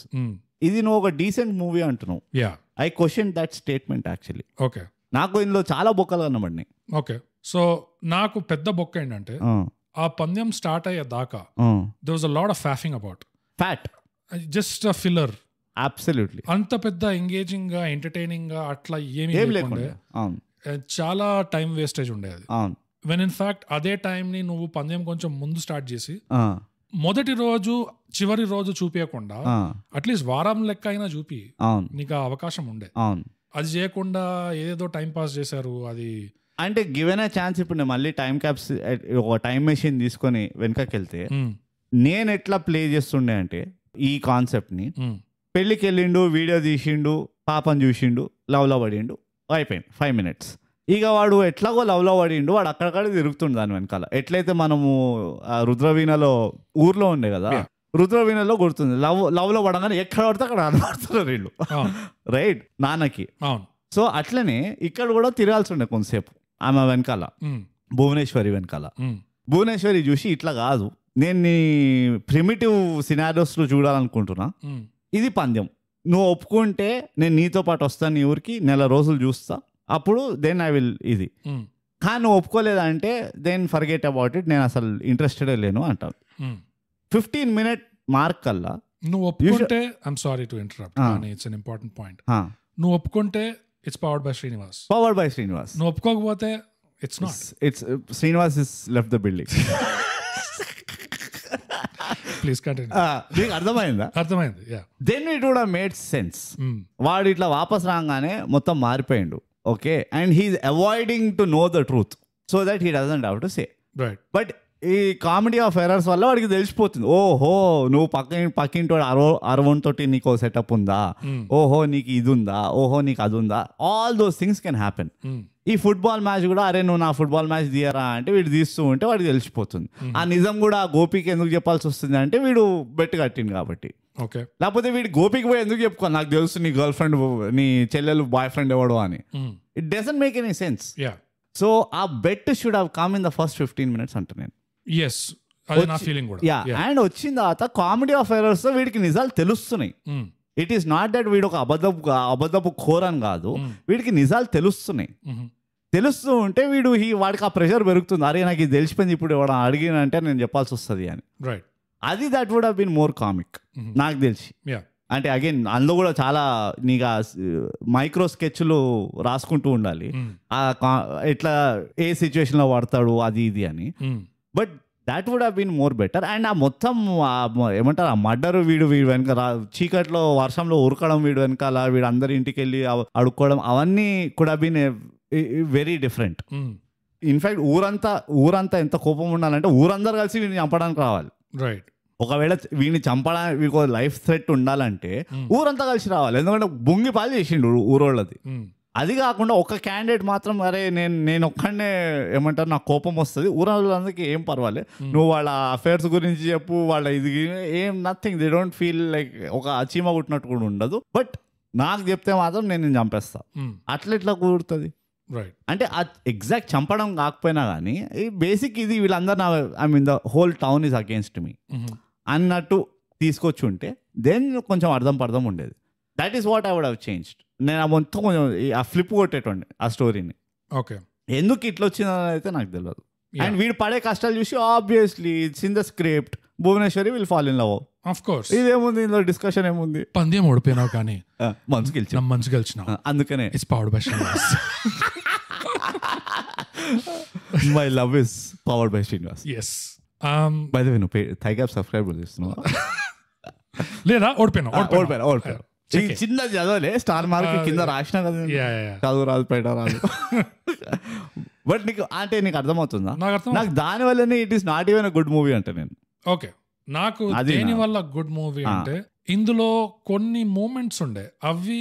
ఇది నువ్వు ఒక డీసెంట్ మూవీ అంటున్నావు. I question that statement actually. Okay, నాకు ఇందులో చాలా బొక్కలు కనబడినాయి. ఓకే, సో నాకు పెద్ద బొక్క ఏంటంటే ఆ పందెం స్టార్ట్ అయ్యే దాకా there was a lot of faffing about fat, just a filler. Absolutely. అంత పెద్ద ఎంగేజింగ్ గా ఎంటర్టైనింగ్ గా అట్లా ఏమీ లేకుండే, చాలా టైం వేస్టేజ్ ఉండేది. వెన్ ఇన్ ఫ్యాక్ట్ అదే టైం ని నువ్వు పందెం కొంచెం ముందు స్టార్ట్ చేసి మొదటి రోజు చివరి రోజు చూపించకుండా అట్లీస్ట్ వారం లెక్క అయినా చూపి నీకు ఆ అవకాశం ఉండే. అది చేయకుండా ఏదేదో టైం పాస్ చేశారు. అది అంటే గివెన్ ఏ ఛాన్స్. ఇప్పుడు నేను మళ్ళీ టైం క్యాప్స్ ఒక టైం మెషిన్ తీసుకొని వెనకకి వెళ్తే నేను ఎట్లా ప్లే చేస్తుండే అంటే ఈ కాన్సెప్ట్ ని, పెళ్లికి వెళ్ళిండు, వీడియో తీసిండు, పాపం చూసిండు, లవ్లో పడిండు, అయిపోయింది 5 minutes. ఇక వాడు ఎట్లాగో లవ్లో పడిండు, వాడు అక్కడక్కడ తిరుగుతుండు దాని వెనకాల. ఎట్లయితే మనము రుద్రవీణలో ఊర్లో ఉండే కదా, రుద్రవీణలో గుర్తుంది, లవ్లో పడగానే ఎక్కడ పడితే అక్కడ ఆడబడుతున్నారు వీళ్ళు, రైట్, నాన్నకి. సో అట్లనే ఇక్కడ కూడా తిరగాల్సి ఉండే కొంతసేపు ఆమె వెనకాల, భువనేశ్వరి వెనకాల. భువనేశ్వరి చూసి ఇట్లా కాదు, నేను నీ ప్రిమిటివ్ సినారియోస్ లో చూడాలనుకుంటున్నా, ఇది పందెం, నువ్వు ఒప్పుకుంటే నేను నీతో పాటు వస్తాను నీ ఊరికి, 1 నెల రోజులు చూస్తా, అప్పుడు దెన్ ఐ విల్ ఇది. కానీ నువ్వు ఒప్పుకోలేదంటే దెన్ ఫర్గెట్ అబౌట్ ఇట్, నేను అసలు ఇంట్రెస్టెడ్ లేను అంటావు. 15 minute మార్క్ కల్లా నువ్వు ఒప్పుకుంటే, ఐఎమ్ సారీ టు ఇంటరప్ట్ కానీ ఇట్స్ అన్ ఇంపార్టెంట్ పాయింట్, నువ్వు ఒప్పుకుంటే it's powered by Srinivas. Powered by Srinivas. నువ్వు ఒప్పుకోకపోతే it's not. It's Srinivas is left the building. Please continue. నీకు అర్థమైందా? అర్థమైంది. Then it would have made sense. వాడు ఇట్లా వాపస్ రాగానే మొత్తం మారిపోయిండు. Okay, and he is avoiding to know the truth so that he doesn't have to say. Right. But ఈ కామెడీ ఆఫ్ ఎర్రర్స్ వల్ల వాడికి తెలిసిపోతుంది, ఓహో నువ్వు పక్కింటి అరవంతోటి నీకు సెటప్ ఉందా, ఓహో నీకు ఇది ఉందా, ఓహో నీకు అది ఉందా, all those things can happen. ఈ ఫుట్బాల్ మ్యాచ్ కూడా, అరే నువ్వు నా ఫుట్బాల్ మ్యాచ్ తీయరా అంటే వీడు తీస్తూ ఉంటే వాడికి తెలిసిపోతుంది. ఆ నిజం కూడా గోపికి ఎందుకు చెప్పాల్సి వస్తుంది అంటే వీడు బెట్ కట్టింది కాబట్టి. ఓకే, లేకపోతే వీడు గోపికి పోయి ఎందుకు చెప్పుకో, నాకు తెలుసు నీ గర్ల్ ఫ్రెండ్, నీ చెల్లెలు బాయ్ ఫ్రెండ్ ఎవడో అని. It doesn't make any sense. So a bet should have come in the first 15 minutes అంట నేను. yes, అది నా ఫీలింగ్ కూడా. అండ్ వచ్చిన తర్వాత కామెడీ ఆఫ్ ఎర్రర్స్ తో వీడికి నిజాలు తెలుస్తున్నాయి. ఇట్ ఈస్ నాట్ దట్ వీడు ఒక అబద్ధపు ఖోరని కాదు, వీడికి నిజాలు తెలుస్తున్నాయి. తెలుస్తూ ఉంటే వాడికి ఆ ప్రెషర్ పెరుగుతుంది, అరే నాకు ఇది తెలిసిపోయింది, ఇప్పుడు ఎవడ అడిగినంటే నేను చెప్పాల్సి వస్తుంది అని. రైట్. అది that would have been more comic నాకు తెలిసి. అంటే అగైన్ అందులో కూడా చాలా నీకు మైక్రో స్కెచ్లు రాసుకుంటూ ఉండాలి, ఎట్లా ఏ సిచ్యువేషన్ లో వాడతాడు అది ఇది అని. But that would have been more better. And ఆ మొత్తం ఏమంటారు, ఆ మర్డర్ వీడు వెనక చీకట్లో వర్షంలో ఉరకడం, వీడు వెనకాల వీడు అందరి ఇంటికి వెళ్ళి అడుక్కోవడం, అవన్నీ could have been very different. In fact ఊరంతా ఎంత కోపం ఉండాలంటే ఊరందరూ కలిసి వీడిని చంపడానికి రావాలి. రైట్. ఒకవేళ వీడిని చంపడానికి వీడికి లైఫ్ థ్రెట్ ఉండాలంటే ఊరంతా కలిసి రావాలి, ఎందుకంటే బొంగి పాలు చేసిండు ఊరోళ్ళది. అది కాకుండా ఒక క్యాండిడేట్ మాత్రం, అరే నేను ఒక్కడనే ఏమంటారు నాకు కోపం వస్తుంది, ఊరందరికీ ఏం పర్వాలేదు, నువ్వు వాళ్ళ అఫైర్స్ గురించి చెప్పు, వాళ్ళ ఇది ఏం nothing, they don't feel like ఒక చీమ కుట్టినట్టు కూడా ఉండదు. బట్ నాకు చెప్తే మాత్రం నేను చంపేస్తా, అట్లా ఎట్లా కుదురుతుంది? అంటే ఎగ్జాక్ట్ చంపడం కాకపోయినా కానీ బేసిక్ ఇది వీళ్ళందరూ I mean the whole town is against me అన్నట్టు తీసుకొచ్చి ఉంటే దెన్ కొంచెం అర్థం ఉండేది. That is what I would have changed. నేను ఆ మొత్తం కొంచెం ఆ ఫ్లిప్ కొట్టేటండి ఆ స్టోరీని. ఓకే, ఎందుకు ఇట్లా వచ్చిందని అయితే నాకు తెలియదు. అండ్ వీడు పడే కష్టాలు చూసి obviously it's in the script, Bhuvaneswari will fall in love. Of course, ఇదేముంది ఇందులో డిస్కషన్ ఏముంది, పందెం ఓడిపోయినావు కానీ మంచి గెలిచిన, అందుకనే it's powered by Srinivas. My love is powered by Srinivas. Yes. By the way నువ్వు థైగ్యాప్ సబ్స్క్రైబ్ చేస్తున్నావా? లేదా ఓడిపోయినా చిన్న చదవలే, స్టార్ మార్క్ కింద రాసినా కదా, చదువు రాదు పేట రాదు. బట్ నీకు అంటే నీకు అర్థమవుతుందా? నాకు దాని వల్లనే it is not even good movie అంటే నేను. ఓకే, నాకు దేని వల్ల గుడ్ మూవీ అంటే ఇందులో కొన్ని మూమెంట్స్ ఉండే, అవి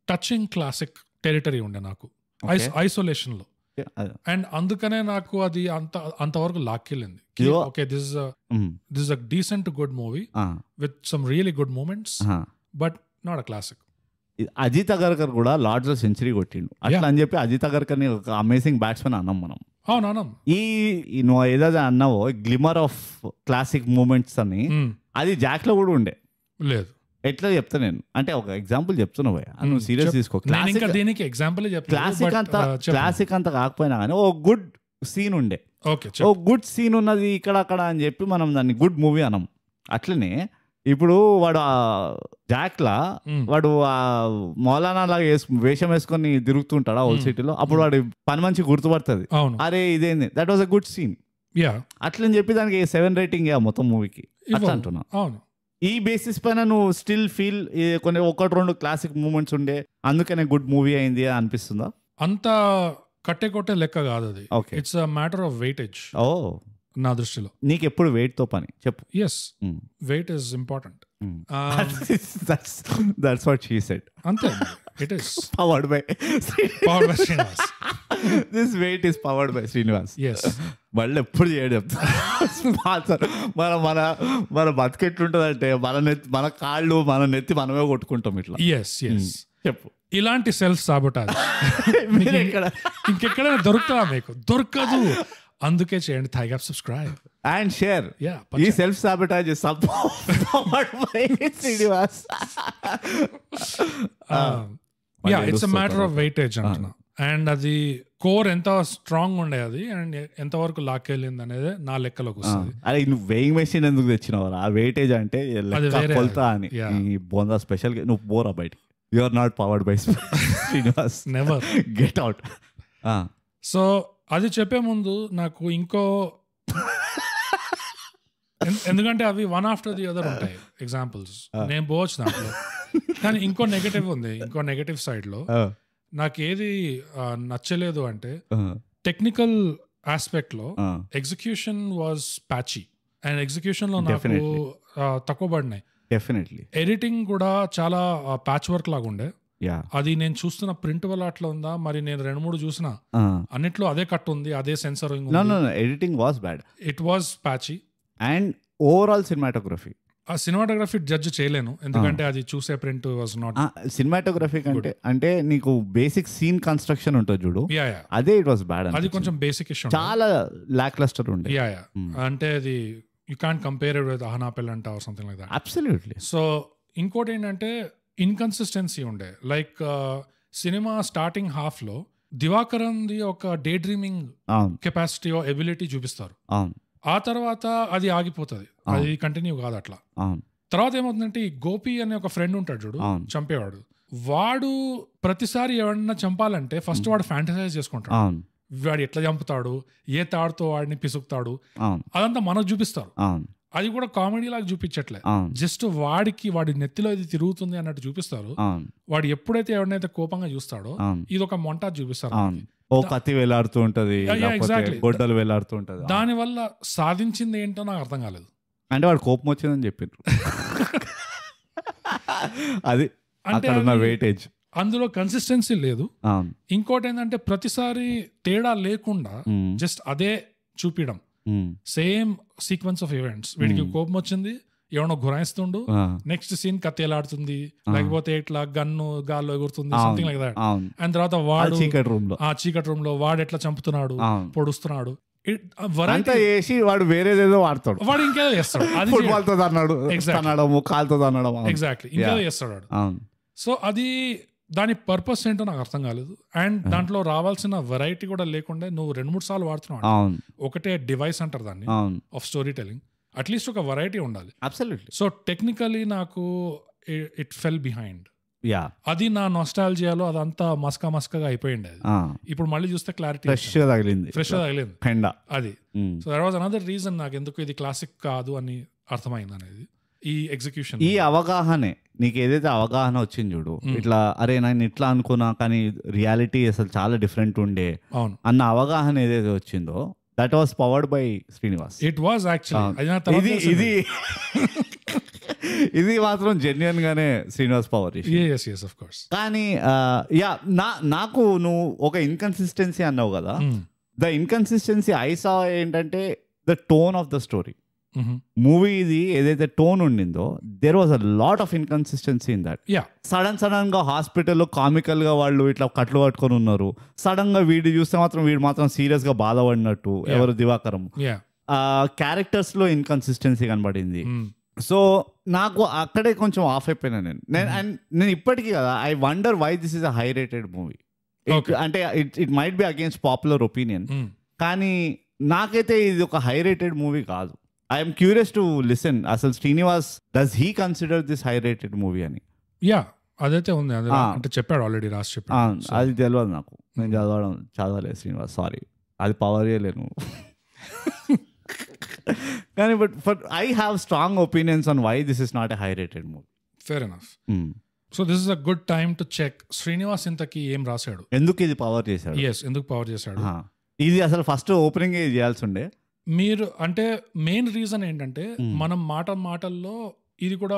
టచింగ్ క్లాసిక్ టెరిటరీ ఉండే నాకు ఐసోలేషన్ లో. అండ్ అందుకనే నాకు అది అంతవరకు లాక్కెళ్ళింది. Okay, this is a decent good movie with some really good moments, but not a classic. Ajit Agarkar కూడా లార్డ్స్ లో సెంచరీ కొట్టిండు అట్లా అని చెప్పి అజిత్ అగర్కర్ ని ఒక అమేజింగ్ బ్యాట్స్మెన్ అన్నాం మనం. ఈ నువ్వు ఏదైతే అన్నావో గ్లిమర్ ఆఫ్ క్లాసిక్ మూమెంట్స్ అని, అది జాక్ లో కూడా ఉండే. లేదు, ఎట్లా చెప్తా నేను అంటే ఒక ఎగ్జాంపుల్ చెప్తున్నా భయ్యా నువ్వు సీరియస్ తీసుకో. దీనికి ఎగ్జాంపుల్ క్లాసిక్ అంతా కాకపోయినా కానీ ఓ గుడ్ సీన్ ఉండే, ఓ గుడ్ సీన్ ఉన్నది ఇక్కడ అక్కడ అని చెప్పి మనం దాన్ని గుడ్ మూవీ అనం. అట్లనే ఇప్పుడు వాడు జాక్లా వాడు ఆ మౌలానా లాగా వేషం వేసుకొని తిరుగుతుంటాడు ఓల్డ్ సిటీలో, అప్పుడు వాడు పని మంచి గుర్తుపడుతుంది, అరే ఇదేంది, that was a good scene. అట్లని చెప్పి దానికి 7 రేటింగ్ మొత్తం మూవీకి అట్లా అంటున్నా. ఈ బేసిస్ పైన నువ్వు స్టిల్ ఫీల్ కొన్ని 1-2 క్లాసిక్ మూమెంట్స్ ఉండే అందుకనే గుడ్ మూవీ అయింది అనిపిస్తుందా? అంత కట్టే కొట్టే లెక్క కాదు అది. It's a matter of weightage నా దృష్టిలో. నీకు ఎప్పుడు వెయిట్ తో పని చెప్పు. Yes, weight is important. That's what she said. అంతే, it is powered by Srinivas. This weight is powered by Srinivas. Yes. వాళ్ళు ఎప్పుడు చేయడం చెప్తారు. మన బతికెట్లుంటుందంటే మన కాళ్ళు మన నెత్తి మనమే కొట్టుకుంటాం ఇట్లా. ఎస్ ఎస్, చెప్పు. ఇలాంటి సెల్ఫ్ సాబోటాజ్ ఇంకెక్కడైనా దొరుకుతుందా? మీకు దొరకదు. అందుకే చేయండి థై గ్యాప్, సబ్స్క్రైబ్ అండ్ షేర్. ఈ self sabotage is powered by Srinivas. It's a matter of weightage అంటున్నా. అండ్ అది కోర్ ఎంత స్ట్రాంగ్ ఉండే అది అండ్ ఎంత వరకు లాక్కెళ్ళింది అనేది నా లెక్కలోకి వస్తుంది. అరే నువ్వు వెయింగ్ మెషిన్ ఎందుకు తెచ్చినావు? ఆ వెయిటేజ్ అంటే కొలతా అని బోందా స్పెషల్. నువ్వు పోరా బయట. You are not powered by Srinivas. Never get out. So అది చెప్పే ముందు నాకు ఇంకో ఎందుకంటే అవి వన్ ఆఫ్టర్ ది అదర్ ఉంటాయి ఎగ్జాంపుల్స్, నేను పోవచ్చు దాంట్లో. కానీ ఇంకో నెగటివ్ ఉంది. ఇంకో నెగటివ్ సైడ్ లో నాకు ఏది నచ్చలేదు అంటే టెక్నికల్ ఆస్పెక్ట్ లో execution was patchy and execution లో నాకు తక్కువ పడినాయి. డెఫినెట్లీ ఎడిటింగ్ కూడా చాలా ప్యాచ్ వర్క్ లాగా ఉండే. అది నేను చూస్తున్న ప్రింట్ వల్ల అట్లా ఉందా మరి నేను 2-3 చూసినా అన్నిట్లో అదే కట్ ఉంది, అదే censoring. Editing was bad, it was patchy. And overall cinematography, ఆ సినిమాటోగ్రఫీ జడ్జ్ చేయలేను ఎందుకంటే అది చూసే ప్రింట్ వాజ్ నాట్. సినిమాటోగ్రఫీ అంటే నీకు బేసిక్ సీన్ కన్స్ట్రక్షన్ ఉంటుంది చూడు, అదే ఇట్ వాస్ బ్యాడ్. అది కొంచెం బేసిక్ ఇష్యూ, చాలా లాక్ లస్టర్ ఉండే. అంటే అది you can't compare it with Ahana Pellanta or something like that. Absolutely. So ఇంకోటి ఏంటంటే ఇన్కన్సిస్టెన్సీ ఉండే. లైక్ సినిమా స్టార్టింగ్ హాఫ్ లో దివాకరన్ ది ఒక డే డ్రీమింగ్ కెపాసిటీ ఎబిలిటీ చూపిస్తారు, ఆ తర్వాత అది ఆగిపోతుంది, అది కంటిన్యూ కాదు అట్లా. తర్వాత ఏమవుతుందంటే ఈ గోపి అనే ఒక ఫ్రెండ్ ఉంటాడు చూడు, చంపేవాడు. వాడు ప్రతిసారి ఎవరన్నా చంపాలంటే ఫస్ట్ వాడు ఫ్యాంటసైజ్ చేసుకుంటాడు, వాడు ఎట్లా చంపుతాడు, ఏ తాడుతో వాడిని పిసుకుతాడు, అదంతా మనకు చూపిస్తారు. అది కూడా కామెడీ లాగా చూపించట్లే, జస్ట్ వాడి నెత్తిలో ఇది తిరుగుతుంది అన్నట్టు చూపిస్తారు. వాడు ఎప్పుడైతే ఎవరినైతే కోపంగా చూస్తాడో ఇది ఒక మొంటాజ్ చూపిస్తారు. ఓ కత్తి వేలాడుతూ ఉంటది, గొడ్డలు వేలాడుతూ ఉంటది. దాని వల్ల సాధించింది ఏంటో నాకు అర్థం కాలేదు. అంటే వాడు కోపం వచ్చిందని చెప్పిండ్రు. అది అంటే వెయిటేజ్, అందులో కన్సిస్టెన్సీ లేదు. ఇంకోటి ఏంటంటే ప్రతిసారి తేడా లేకుండా జస్ట్ అదే చూపించడం, సేమ్ సీక్వెన్స్ ఆఫ్ ఈవెంట్స్. వీడికి కోపం వచ్చింది, ఎవడో గురాయిస్తుండు, నెక్స్ట్ సీన్ కత్తేలాడుతుంది, లేకపోతే ఇట్లా గన్ను గాల్లో ఎగురుతుంది, సంథింగ్ లైక్ దట్. అండ్ తర్వాత వాడు చీకటి రూమ్ లో వాడు ఎట్లా చంపుతున్నాడు, పొడుస్తున్నాడు, వాడు వేరేదేదో వాడతాడు, వాడు ఇంకేదో చేస్తాడు, ఫుట్బాల్తో అన్నాడు, కాలుతో అన్నాడు, ఎగ్జాక్ట్లీ ఇంకేదో చేస్తాడు. సో అది దాని పర్పస్ ఏంటో నాకు అర్థం కాలేదు. అండ్ దాంట్లో రావాల్సిన వెరైటీ కూడా లేకుండా నువ్వు 2-3 సార్లు వాడుతున్నావు. ఒకటే డివైస్ అంటారు దాన్ని ఆఫ్ స్టోరీ టెలింగ్, అట్లీస్ట్ ఒక వెరైటీ ఉండాలి. అబ్సల్యూట్లీ. సో టెక్నికలీ నాకు ఇట్ ఫెల్ బిహైండ్. అది నా నొస్టాల్జియాలో అదంతా మస్కాగా అయిపోయింది. అది ఇప్పుడు మళ్ళీ చూస్తే క్లారిటీ ఫ్రెష్ గా తగిలింది. అది so that was another reason నాకు ఎందుకు ఇది క్లాసిక్ కాదు అని అర్థమైంది అనేది. ఈ ఎగ్జిక్యూషన్, ఈ అవగాహనే, నీకు ఏదైతే అవగాహన వచ్చింది చూడు, ఇట్లా అరే నేను ఇట్లా అనుకున్నా కానీ రియాలిటీ అసలు చాలా డిఫరెంట్ ఉండే అన్న అవగాహన ఏదైతే వచ్చిందో that was powered by Srinivas. It was actually ఇది మాత్రం జెన్యున్ గానే శ్రీనివాస్ పవర్. కానీ నాకు నువ్వు ఒక ఇన్కన్సిస్టెన్సీ అన్నావు కదా, ద ఇన్కన్సిస్టెన్సీ ఐ సా ఏంటంటే the tone of the story. Movie ఇది ఏదైతే టోన్ ఉండిందో there was a lot of inconsistency in that. Sudden గా హాస్పిటల్లో కామికల్ గా వాళ్ళు ఇట్లా కట్లు పట్టుకొని ఉన్నారు, సడన్ గా వీడు చూస్తే మాత్రం వీడు మాత్రం సీరియస్ గా బాధపడినట్టు, ఎవరు దివాకరం. క్యారెక్టర్స్ లో ఇన్కన్సిస్టెన్సీ కనబడింది. సో నాకు అక్కడే కొంచెం ఆఫ్ అయిపోయినా నేను ఇప్పటికీ కదా I wonder why this is a high rated movie. అంటే it might be against popular opinion, కానీ నాకైతే ఇది ఒక హై రేటెడ్ మూవీ కాదు. ఐఎమ్ క్యూరియస్ టు లిసన్, అసలు Srinivas does he consider this high rated movie అని. యా అదైతే ఉంది, అంటే చెప్పాడు ఆల్రెడీ, రాసి చెప్పాడు. అది తెలియదు నాకు, నేను చదవలేదు శ్రీనివాస్, సారీ, అది పవర్ చేయలేను. కానీ but I have strong opinions on why this is not a high rated movie. Fair enough. So this is a good time to check Srinivas ఇంతకి ఏం రాశాడు, ఎందుకు ఇది పవర్ చేశాడు. ఎందుకు పవర్ చేశాడు. ఇది అసలు ఫస్ట్ ఓపెనింగ్ చేయాల్సి ఉండే. మీరు అంటే మెయిన్ రీజన్ ఏంటంటే మనం మాటల్లో ఇది కూడా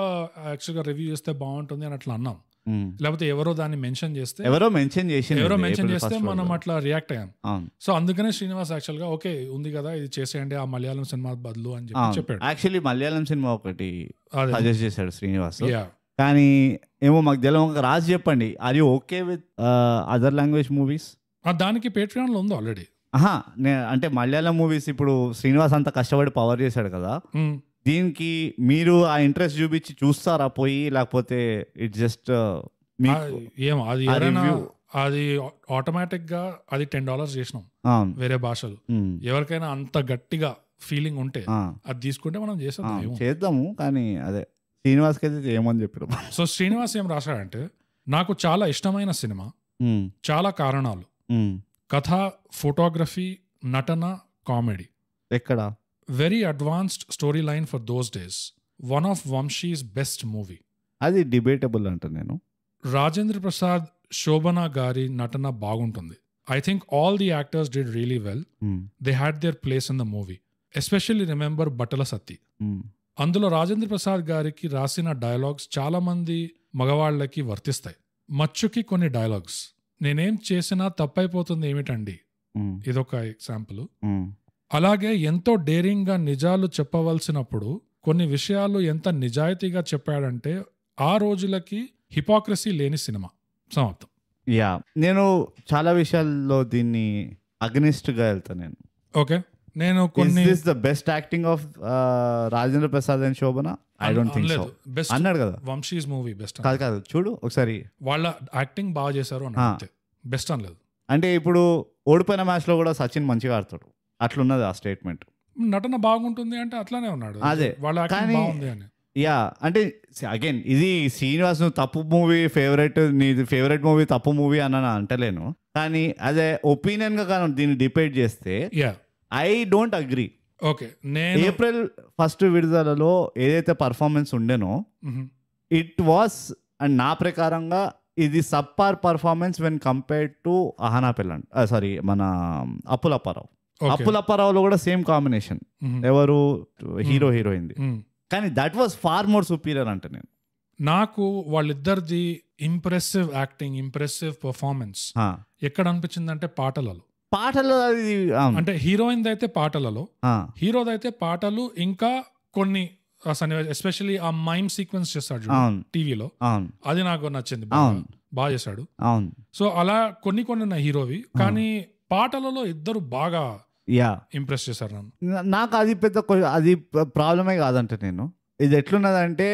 యాక్చువల్గా రివ్యూ చేస్తే బాగుంటుంది అని అట్లా అన్నాం, లేకపోతే ఎవరో దాన్ని మెన్షన్ చేస్తే మనం అట్లా రియాక్ట్ అయ్యాం. సో అందుకనే శ్రీనివాస్ యాక్చువల్ గా ఓకే ఉంది కదా ఇది చేసేయండి ఆ మలయాళం సినిమా బదులు అని చెప్పాడు. యాక్చువల్లీ మలయాళం సినిమా ఒకటి సజెస్ట్ చేశాడు శ్రీనివాస్, కానీ ఏమో మాకు తెలియదు. రాజు చెప్పండి, are you okay with other language movies? దానికి పేట్రియాన్ లో ఉంది ఆల్రెడీ. అంటే మలయాళం మూవీస్ ఇప్పుడు శ్రీనివాస్ అంతా కష్టపడి పవర్ చేశాడు కదా, దీనికి మీరు ఆ ఇంట్రెస్ట్ చూపించి చూస్తారా పోయి, లేకపోతే ఇట్ జస్ట్ ఏమో అది ఆటోమేటిక్ గా అది $10 చేసినాం వేరే భాషలు. ఎవరికైనా అంత గట్టిగా ఫీలింగ్ ఉంటే అది తీసుకుంటే మనం చేద్దాము, కానీ అదే శ్రీనివాస్కి అయితే ఏమని చెప్పారు. సో శ్రీనివాస్ ఏం రాశాడంటే, నాకు చాలా ఇష్టమైన సినిమా, చాలా కారణాలు, కథ, ఫోటోగ్రఫీ, నటన, కామెడీ. ఎక్కడ very advanced story line for those days, one of Vamshi's best movie. అది డిబేటబుల్ అంట. నేను రాజేంద్ర ప్రసాద్, శోభనా గారి నటన బాగుంటుంది. I think all the actors did really well. They had their place in the movie. Especially remember బట్టల సత్తి. అందులో రాజేంద్ర ప్రసాద్ గారికి రాసిన డైలాగ్స్ చాలా మంది మగవాళ్ళకి వర్తిస్తాయి. మచ్చుకి కొన్ని డైలాగ్స్, నేనేం చేసినా తప్పైపోతుంది ఏమిటండి, ఇదొక ఎగ్జాంపుల్. అలాగే ఎంతో డేరింగ్ గా నిజాలు చెప్పవలసినప్పుడు కొన్ని విషయాలు ఎంత నిజాయితీగా చెప్పాడంటే ఆ రోజులకి హిపోక్రసీ లేని సినిమా. సమాప్తం. నేను చాలా విషయాల్లో దీన్ని అగ్నిస్ట్ గా వెళ్తా. నేను ఓకే, నేను కొన్ని the best acting of Rajendra Prasad and Shobana, I don't think so అన్నాడు కదా. వంశీస్ మూవీ బెస్ట్ కాదు, చూడు ఒకసారి వాళ్ళ యాక్టింగ్ బాగా చేశారు అని బెస్ట్ అనలేదు. అంటే ఇప్పుడు ఓడిపోయిన మ్యాచ్ లో కూడా సచిన్ మంచిగా ఆడతాడు, అట్లున్నది ఆ స్టేట్మెంట్. నటన బాగుంటుంది అంటే అట్లానే ఉన్నాడు, అదే వాళ్ళ యాక్టింగ్ బాగుంది అని. అంటే అగైన్ ఇది శ్రీనివాస్ నువ్వు తప్పు మూవీ నీది ఫేవరెట్ మూవీ తప్పు మూవీ అని అంటలేను, కానీ అదే ఒపీనియన్ గా కానీ దీన్ని డిబేట్ చేస్తే ఐ డోంట్ అగ్రీ. ఓకే, నేను ఏప్రిల్ 1 విడుదలలో ఏదైతే పర్ఫార్మెన్స్ ఉండేనో ఇట్ వాస్, అండ్ నా ప్రకారంగా ఇది subpar performance when compared to Ahana Pellandi, sorry మన అప్పులప్పారావు. అప్పులప్పారావులో కూడా సేమ్ కాంబినేషన్, ఎవరు హీరో హీరోయిన్, కానీ that was far more superior అంటే నేను. నాకు వాళ్ళిద్దరిది ఇంప్రెసివ్ యాక్టింగ్, ఇంప్రెసివ్ పర్ఫార్మెన్స్ ఎక్కడ అనిపించింది అంటే పాటలలో. అంటే హీరోయిన్ అయితే పాటలలో, హీరోదైతే పాటలు, ఇంకా కొన్ని ఎస్పెషల్లీ ఆ మైమ్ సీక్వెన్స్ చేస్తాడు టీవీలో, అది నాకు నచ్చింది, బాగా చేశాడు. సో అలా కొన్ని ఉన్నాయి హీరోవి, కానీ పాటలలో ఇద్దరు బాగా ఇంప్రెస్ చేశారు నన్ను. నాకు అది పెద్ద అది ప్రాబ్లమే కాదంటే నేను, ఇది ఎట్లున్నదంటే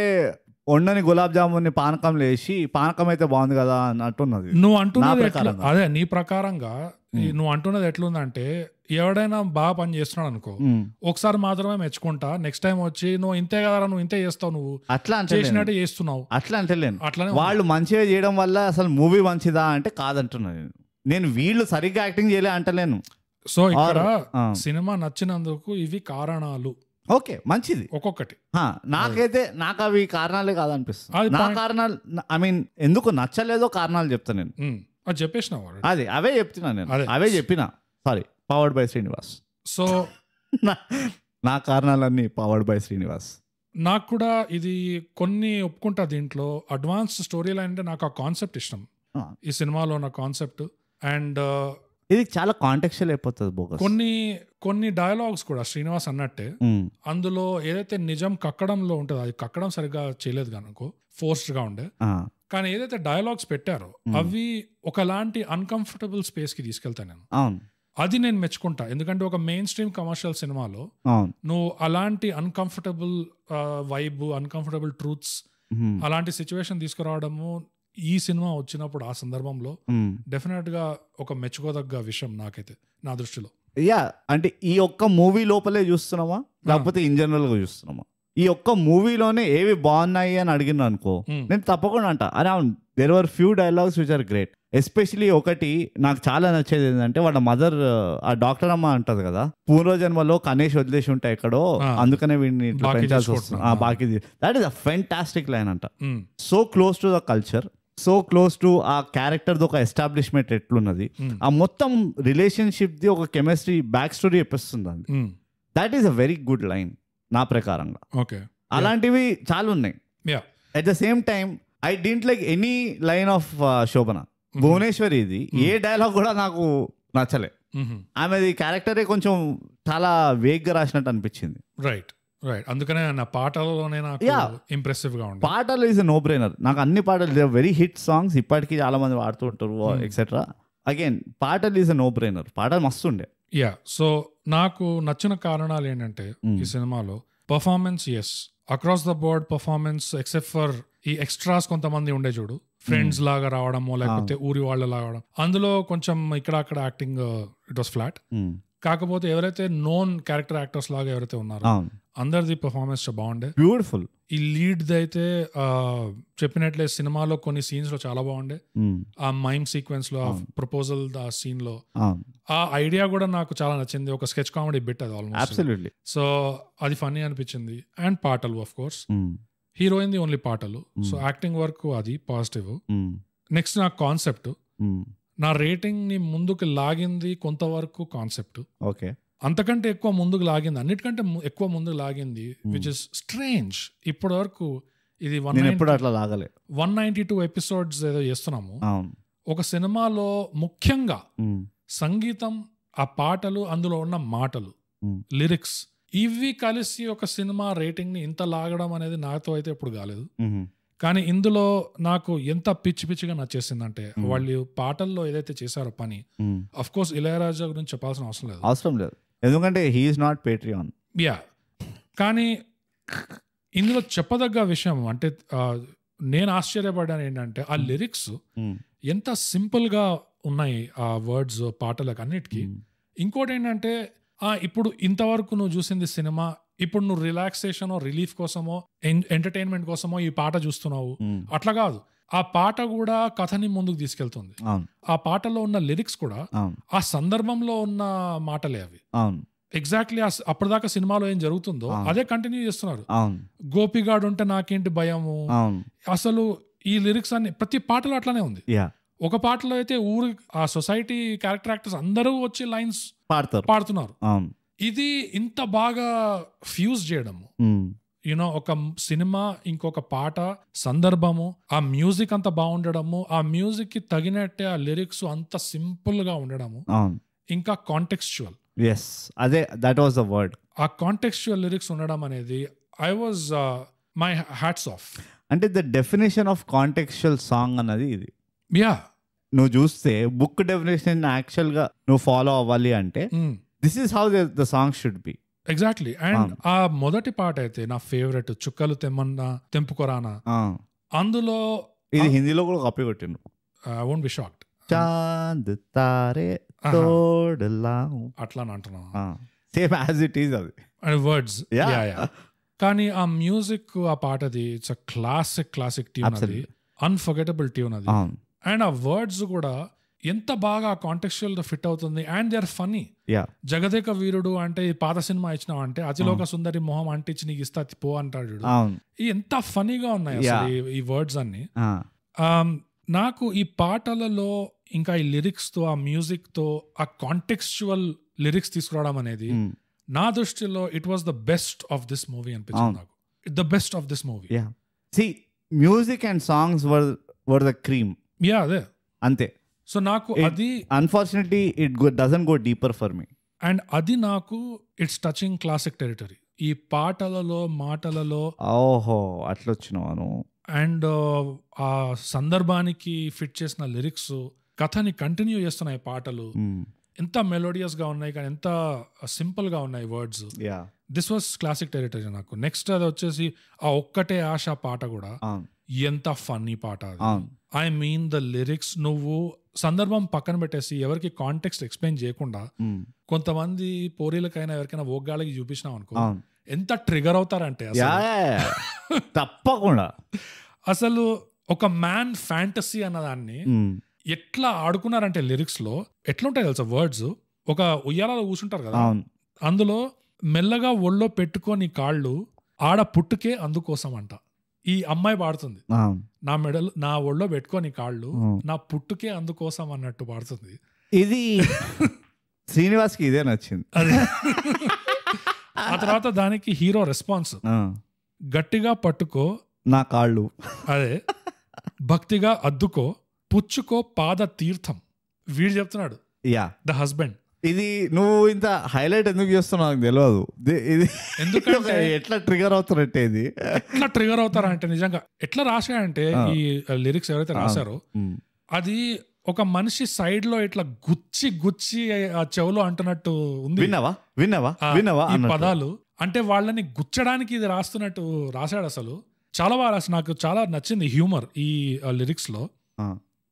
వండని గులాబ్ జామున్ పానకంలో వేసి పానకం అయితే బాగుంది కదా అన్నట్టున్నది. నువ్వు అంటున్నది అదే నీ ప్రకారంగా నువ్వు అంటున్నది ఎట్లుందంటే, ఎవడైనా బాగా పని చేస్తున్నాడు అనుకో, ఒకసారి మాత్రమే మెచ్చుకుంటా, నెక్స్ట్ టైం వచ్చి నువ్వు ఇంతే కదా, నువ్వు ఇంతే చేస్తావు, నువ్వు అట్లా చేసినట్టే చేస్తున్నావు, అట్లా అంటలేను. అట్లా వాళ్ళు మంచిగా చేయడం వల్ల అసలు మూవీ మంచిదా అంటే కాదంటున్నాను నేను. వీళ్ళు సరిగ్గా యాక్టింగ్ చేయలే అంటలేను. సో ఇక్కడ సినిమా నచ్చినందుకు ఇవి కారణాలు. ఓకే, మంచిది ఒక్కొక్కటి. నాకైతే నాకు అవి కారణాలే కాదనిపిస్తుంది. నా కారణాలు ఐ మీన్ ఎందుకు నచ్చలేదో కారణాలు చెప్తా నేను. అది చెప్పేసిన అదే అవే చెప్తున్నా నేను, అవే చెప్పిన. Sorry, powered by Srinivas. So నా కారణాలన్నీ పవర్డ్ బై శ్రీనివాస్. నాకు కూడా ఇది కొన్ని ఒప్పుకుంటా. దీంట్లో అడ్వాన్స్ స్టోరీ లైన్ అంటే నాకు ఆ కాన్సెప్ట్ ఇష్టం, ఈ సినిమాలో ఉన్న కాన్సెప్ట్. అండ్ ఇది చాలా కాంటెక్చువల్ అయిపోతుంది బోగస్. కొన్ని డైలాగ్స్ కూడా శ్రీనివాస్ అన్నట్టే అందులో ఏదైతే నిజం కక్కడంలో ఉంటుందో అది కక్కడం సరిగ్గా చేయలేదు కనుకో, ఫోర్స్డ్ గా ఉండే. కానీ ఏదైతే డైలాగ్స్ పెట్టారో అవి ఒకలాంటి అన్కంఫర్టబుల్ స్పేస్ కి తీసుకెళ్తాను నేను. అది నేను మెచ్చుకుంటా. ఎందుకంటే ఒక మెయిన్ స్ట్రీమ్ కమర్షియల్ సినిమాలో నువ్వు అలాంటి అన్కంఫర్టబుల్ వైబ్, అన్కంఫర్టబుల్ ట్రూత్స్, అలాంటి సిచ్యువేషన్ తీసుకురావడము ఈ సినిమా వచ్చినప్పుడు ఆ సందర్భంలో డెఫినెట్ గా ఒక మెచ్చుకోదగ్గ విషయం నాకైతే, నా దృష్టిలో. యా, అంటే ఈ ఒక్క మూవీ లోపలే చూస్తున్నామా లేకపోతే ఇన్ జనరల్ గా చూస్తున్నామా? ఈ ఒక్క మూవీలోనే ఏవి బాగున్నాయి అని అడిగిన అనుకో, నేను తప్పకుండా అంట around there were few dialogues which are great. Especially ఒకటి నాకు చాలా నచ్చేది ఏంటంటే, వాళ్ళ మదర్ ఆ డాక్టర్ అమ్మ అంటది కదా, పూర్వజన్మలో కనేష్ వదిలేసి ఉంటాయి ఎక్కడో, అందుకనే వీడిని పెంచాల్సి వస్తుంది బాకీ. That is a fantastic line అంట. So close to the culture, so close to ఆ క్యారెక్టర్ ఒక ఎస్టాబ్లిష్మెంట్ ఎట్లున్నది, ఆ మొత్తం రిలేషన్షిప్ ది ఒక కెమిస్ట్రీ బ్యాక్ స్టోరీ చెప్పిస్తుంది అది. That is a very good line నా ప్రకారంగా. అలాంటివి చాలా ఉన్నాయి. At the same time I didn't like any line of Shobhana. Bhuvaneswari ఇది ఏ డైలాగ్ కూడా నాకు నచ్చలే. ఆమెది క్యారెక్టరే కొంచెం చాలా వేగ్గా రాసినట్టు అనిపించింది. రైట్ రైట్, అందుకనే నా పాటలలోనే నాకు ఇంప్రెసివ్ గా ఉంది. పాటలు ఈజ్ ఎ నో బ్రెయినర్. నాకు అన్ని పాటలు వెరీ హిట్ సాంగ్స్, ఇప్పటికీ చాలా మంది వాడుతూ ఉంటారు ఎక్సెట్రా. అగైన్ పాటలు ఈజ్ ఎ నో బ్రెయినర్, పాటలు మస్తు ఉండే. యా, సో నాకు నచ్చిన కారణాలు ఏంటంటే ఈ సినిమాలో performance, yes across the board performance, except for ఈ ఎక్స్ట్రాస్ కొంతమంది ఉండే చూడు, ఫ్రెండ్స్ లాగా రావడము లేకపోతే ఊరి వాళ్ళ రావడం, అందులో కొంచెం ఇక్కడ అక్కడ యాక్టింగ్ ఇట్ వాస్ ఫ్లాట్. కాకపోతే ఎవరైతే నోన్ క్యారెక్టర్ యాక్టర్స్ లాగా ఎవరైతే ఉన్నారో అందరిది పర్ఫార్మెన్స్ బాగుండే, బ్యూటిఫుల్. ఈ లీడ్ అయితే చెప్పినట్లే సినిమాలో కొన్ని సీన్స్ లో చాలా బాగుండే. ఆ మైమ్ సీక్వెన్స్ లో, ఆ ప్రపోజల్ ఆ సీన్ లో ఆ ఐడియా కూడా నాకు చాలా నచ్చింది. ఒక స్కెచ్ కామెడీ బిట్ అది ఆల్మోస్ట్. సో అది ఫన్నీ అనిపించింది. అండ్ పాటలు of course, heroine the only పాటలు. సో యాక్టింగ్ వర్క్ అది పాజిటివ్. నెక్స్ట్ నా కాన్సెప్ట్, నా రేటింగ్ ని ముందుకు లాగింది కొంతవరకు కాన్సెప్ట్. ఓకే, అంతకంటే ఎక్కువ ముందుకు లాగింది, అన్నిటికంటే ఎక్కువ ముందుకు లాగింది విచ్ ఇస్ స్ట్రేంజ్. ఇప్పటి వరకు ఇది 192 ఎపిసోడ్స్ ఏదో చేస్తున్నాము. ఒక సినిమాలో ముఖ్యంగా సంగీతం, ఆ పాటలు, అందులో ఉన్న మాటలు, లిరిక్స్, ఇవి కలిసి ఒక సినిమా రేటింగ్ ని ఇంత లాగడం అనేది నాతో అయితే ఎప్పుడు కాలేదు. కానీ ఇందులో నాకు ఎంత పిచ్చిగా నచ్చేసిందంటే, వాళ్ళు పాటల్లో ఏదైతే చేశారో పని, అఫ్ కోర్స్ ఇళయరాజా గురించి చెప్పాల్సిన అవసరం లేదు ఎందుకంటే హీ ఈస్ నాట్ పేట్రియాన్. యా, కానీ ఇందులో చెప్పదగ్గ విషయం అంటే నేను ఆశ్చర్యపడ్డాను ఏంటంటే, ఆ లిరిక్స్ ఎంత సింపుల్ గా ఉన్నాయి ఆ వర్డ్స్ పాటలకు అన్నిటికీ. ఇంకోటి ఏంటంటే, ఇప్పుడు ఇంతవరకు నువ్వు చూసింది సినిమా, ఇప్పుడు నువ్వు రిలాక్సేషన్ రిలీఫ్ కోసమో ఎంటర్టైన్మెంట్ కోసమో ఈ పాట చూస్తున్నావు, అట్లా కాదు. ఆ పాట కూడా కథని ముందుకు తీసుకెళ్తుంది. ఆ పాటలో ఉన్న లిరిక్స్ కూడా ఆ సందర్భంలో ఉన్న మాటలే అవి. ఎగ్జాక్ట్లీ అప్పటిదాకా సినిమాలో ఏం జరుగుతుందో అదే కంటిన్యూ చేస్తున్నారు. గోపిగాడు ఉంటే నాకేంటి భయము, అసలు ఈ లిరిక్స్ అన్ని ప్రతి పాటలో అట్లానే ఉంది. ఒక పాటలో అయితే ఊరి ఆ సొసైటీ క్యారెక్టర్ యాక్టర్స్ అందరూ వచ్చి లైన్స్ పాడుతున్నారు. ఇది ఇంత బాగా ఫ్యూజ్ చేయడము, యూనో ఒక సినిమా ఇంకొక పాట సందర్భము, ఆ మ్యూజిక్ అంత బాగుండడము, ఆ మ్యూజిక్ కి తగినట్టే ఆ లిరిక్స్ అంత సింపుల్ గా ఉండడము, ఇంకా కాంటెక్స్చువల్. అదే దట్ వాస్ ద వర్డ్. ఆ కాంటెక్స్చువల్ లిరిక్స్ ఉండడం అనేది I was my hats off. అంటే the definition of contextual song అన్నది ఇది. యా, నువ్వు చూస్తే బుక్ డెఫినేషన్ యాక్చువల్ గా నువ్వు ఫాలో అవ్వాలి అంటే this is how the song should be. Exactly. And ఆ మొదటి పాట అయితే నా ఫేవరెట్, చుక్కలు తెమ్మన్నా తెంపుకొరానా. అందులో ఇది హిందీలో కూడా కాపీ కొట్టిండు. I won't be shocked. Chand Taare Tod Laun అట్లా అంటున్నా, సేమ్ యాజ్ ఇట్ ఈస్ అది వర్డ్స్. కానీ ఆ మ్యూజిక్, ఆ పాటది ఇట్స్ అ క్లాసిక్ ట్యూన్, అది అన్ఫర్గెటబుల్ ట్యూన్ అది. అండ్ ఆ వర్డ్స్ కూడా ఎంత బాగా కాంటెక్చువల్ గా ఫిట్ అవుతుంది. And they are funny. Jagadeka Veerudu అంటే పాత సినిమా ఇచ్చినావు అంటే అతిలోక సుందరి మొహం అంటించి నీకు ఇస్తా పో అంటాడు. ఎంత ఫనీగా ఉన్నాయి అసలు ఈ వర్డ్స్ అన్ని. నాకు ఈ పాటలలో ఇంకా ఈ లిరిక్స్ తో, ఆ మ్యూజిక్ తో, ఆ కాంటెక్చువల్ లిరిక్స్ తీసుకురావడం అనేది నా దృష్టిలో it was the best of this movie అనిపించింది నాకు. The best of this movie. Music and songs were the cream. అదే అంతే. సో నాకు అది unfortunately it doesn't go deeper for me. And అది నాకు ఇట్స్ టచింగ్ క్లాసిక్ టెరిటరీ. ఈ పాటలలో, మాటలలో అట్లా వచ్చినాను. అండ్ ఆ సందర్భానికి ఫిట్ చేసిన లిరిక్స్, కథని కంటిన్యూ చేస్తున్నాయి పాటలు. ఎంత మెలోడియస్ గా ఉన్నాయి కానీ ఎంత సింపుల్ గా ఉన్నాయి words. This was classic territory నాకు. నెక్స్ట్ అది వచ్చేసి ఆ ఒక్కటే ఆశ పాట కూడా ఎంత ఫన్నీ పాట అది. ఐ మీన్ ద లిరిక్స్ నువ్వు సందర్భం పక్కన పెట్టేసి ఎవరికి కాంటెక్స్ట్ ఎక్స్ప్లెయిన్ చేయకుండా కొంతమంది పోరీలకైనా ఎవరికైనా ఓగ్గాళ్ళకి చూపించినాం అనుకో ఎంత ట్రిగర్ అవుతారంటే తప్పకుండా. అసలు ఒక మ్యాన్ ఫ్యాంటసీ అన్నదాన్ని ఎట్లా ఆడుకున్నారంటే లిరిక్స్ లో ఎట్లుంటాయి తెలుసా వర్డ్స్. ఒక ఉయ్యాలలో కూర్చుంటారు కదా, అందులో మెల్లగా ఒళ్ళో పెట్టుకొని కాళ్ళు ఆడ పుట్టుకే అందుకోసం అంట. ఈ అమ్మాయి పాడుతుంది, నా మెడలు నా ఒళ్ళో పెట్టుకొని కాళ్ళు నా పుట్టుకే అందుకోసం అన్నట్టు పాడుతుంది. ఇది శ్రీనివాస్కి ఇదే నచ్చింది. ఆ తర్వాత దానికి హీరో రెస్పాన్స్ గట్టిగా పట్టుకో నా కాళ్ళు, అదే భక్తిగా అద్దుకో పుచ్చుకో పాద తీర్థం. వీడు చెప్తున్నాడు ద హస్బెండ్. ఇది నువ్వు ఇంత హైలైట్ ఎందుకు చేస్తున్నావు నాకు తెలియదు. ఇది ఎందుకంటే ఎట్లా ట్రిగర్ అవుతారంటే ఇది ఎట్లా ట్రిగర్ అవుతారంటే నిజంగా ఎట్లా రాశాడంటే ఈ లిరిక్స్ ఎవరైతే రాశారో అది ఒక మనిషి సైడ్ లో ఇట్లా గుచ్చి గుచ్చి ఆ చెవులో అంటున్నట్టు ఉంది. విన్నవా ఈ పదాలు అంటే వాళ్ళని గుచ్చడానికి ఇది రాస్తున్నట్టు రాశాడు. అసలు చాలా బాగా రాసి నాకు చాలా నచ్చింది హ్యూమర్ ఈ లిరిక్స్ లో.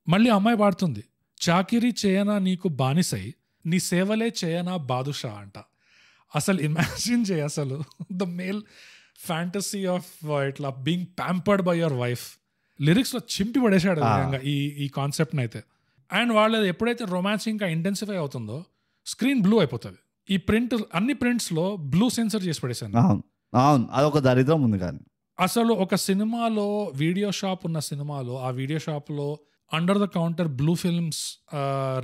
మళ్ళీ అమ్మాయి పాడుతుంది, చాకిరీ చేయనా నీకు బానిసై నీ సేవలే చేయనా బాదుషా అంట. అసలు ఇమాజిన్ చేయ అసలు ద మేల్ ఫ్యాంటసీ ఆఫ్ ఇట్లా being pampered by your wife. Lyrics లో చింపి పడేశాడు ఈ కాన్సెప్ట్ అయితే. అండ్ వాళ్ళది ఎప్పుడైతే రొమాన్స్ ఇంకా ఇంటెన్సిఫై అవుతుందో స్క్రీన్ బ్లూ అయిపోతుంది. ఈ ప్రింట్ అన్ని ప్రింట్స్ లో బ్లూ సెన్సర్ చేసి పడేసాను. అదొక దరిద్రం ఉంది. కానీ అసలు ఒక సినిమాలో వీడియో షాప్ ఉన్న సినిమాలో ఆ వీడియో షాప్ లో under the counter blue films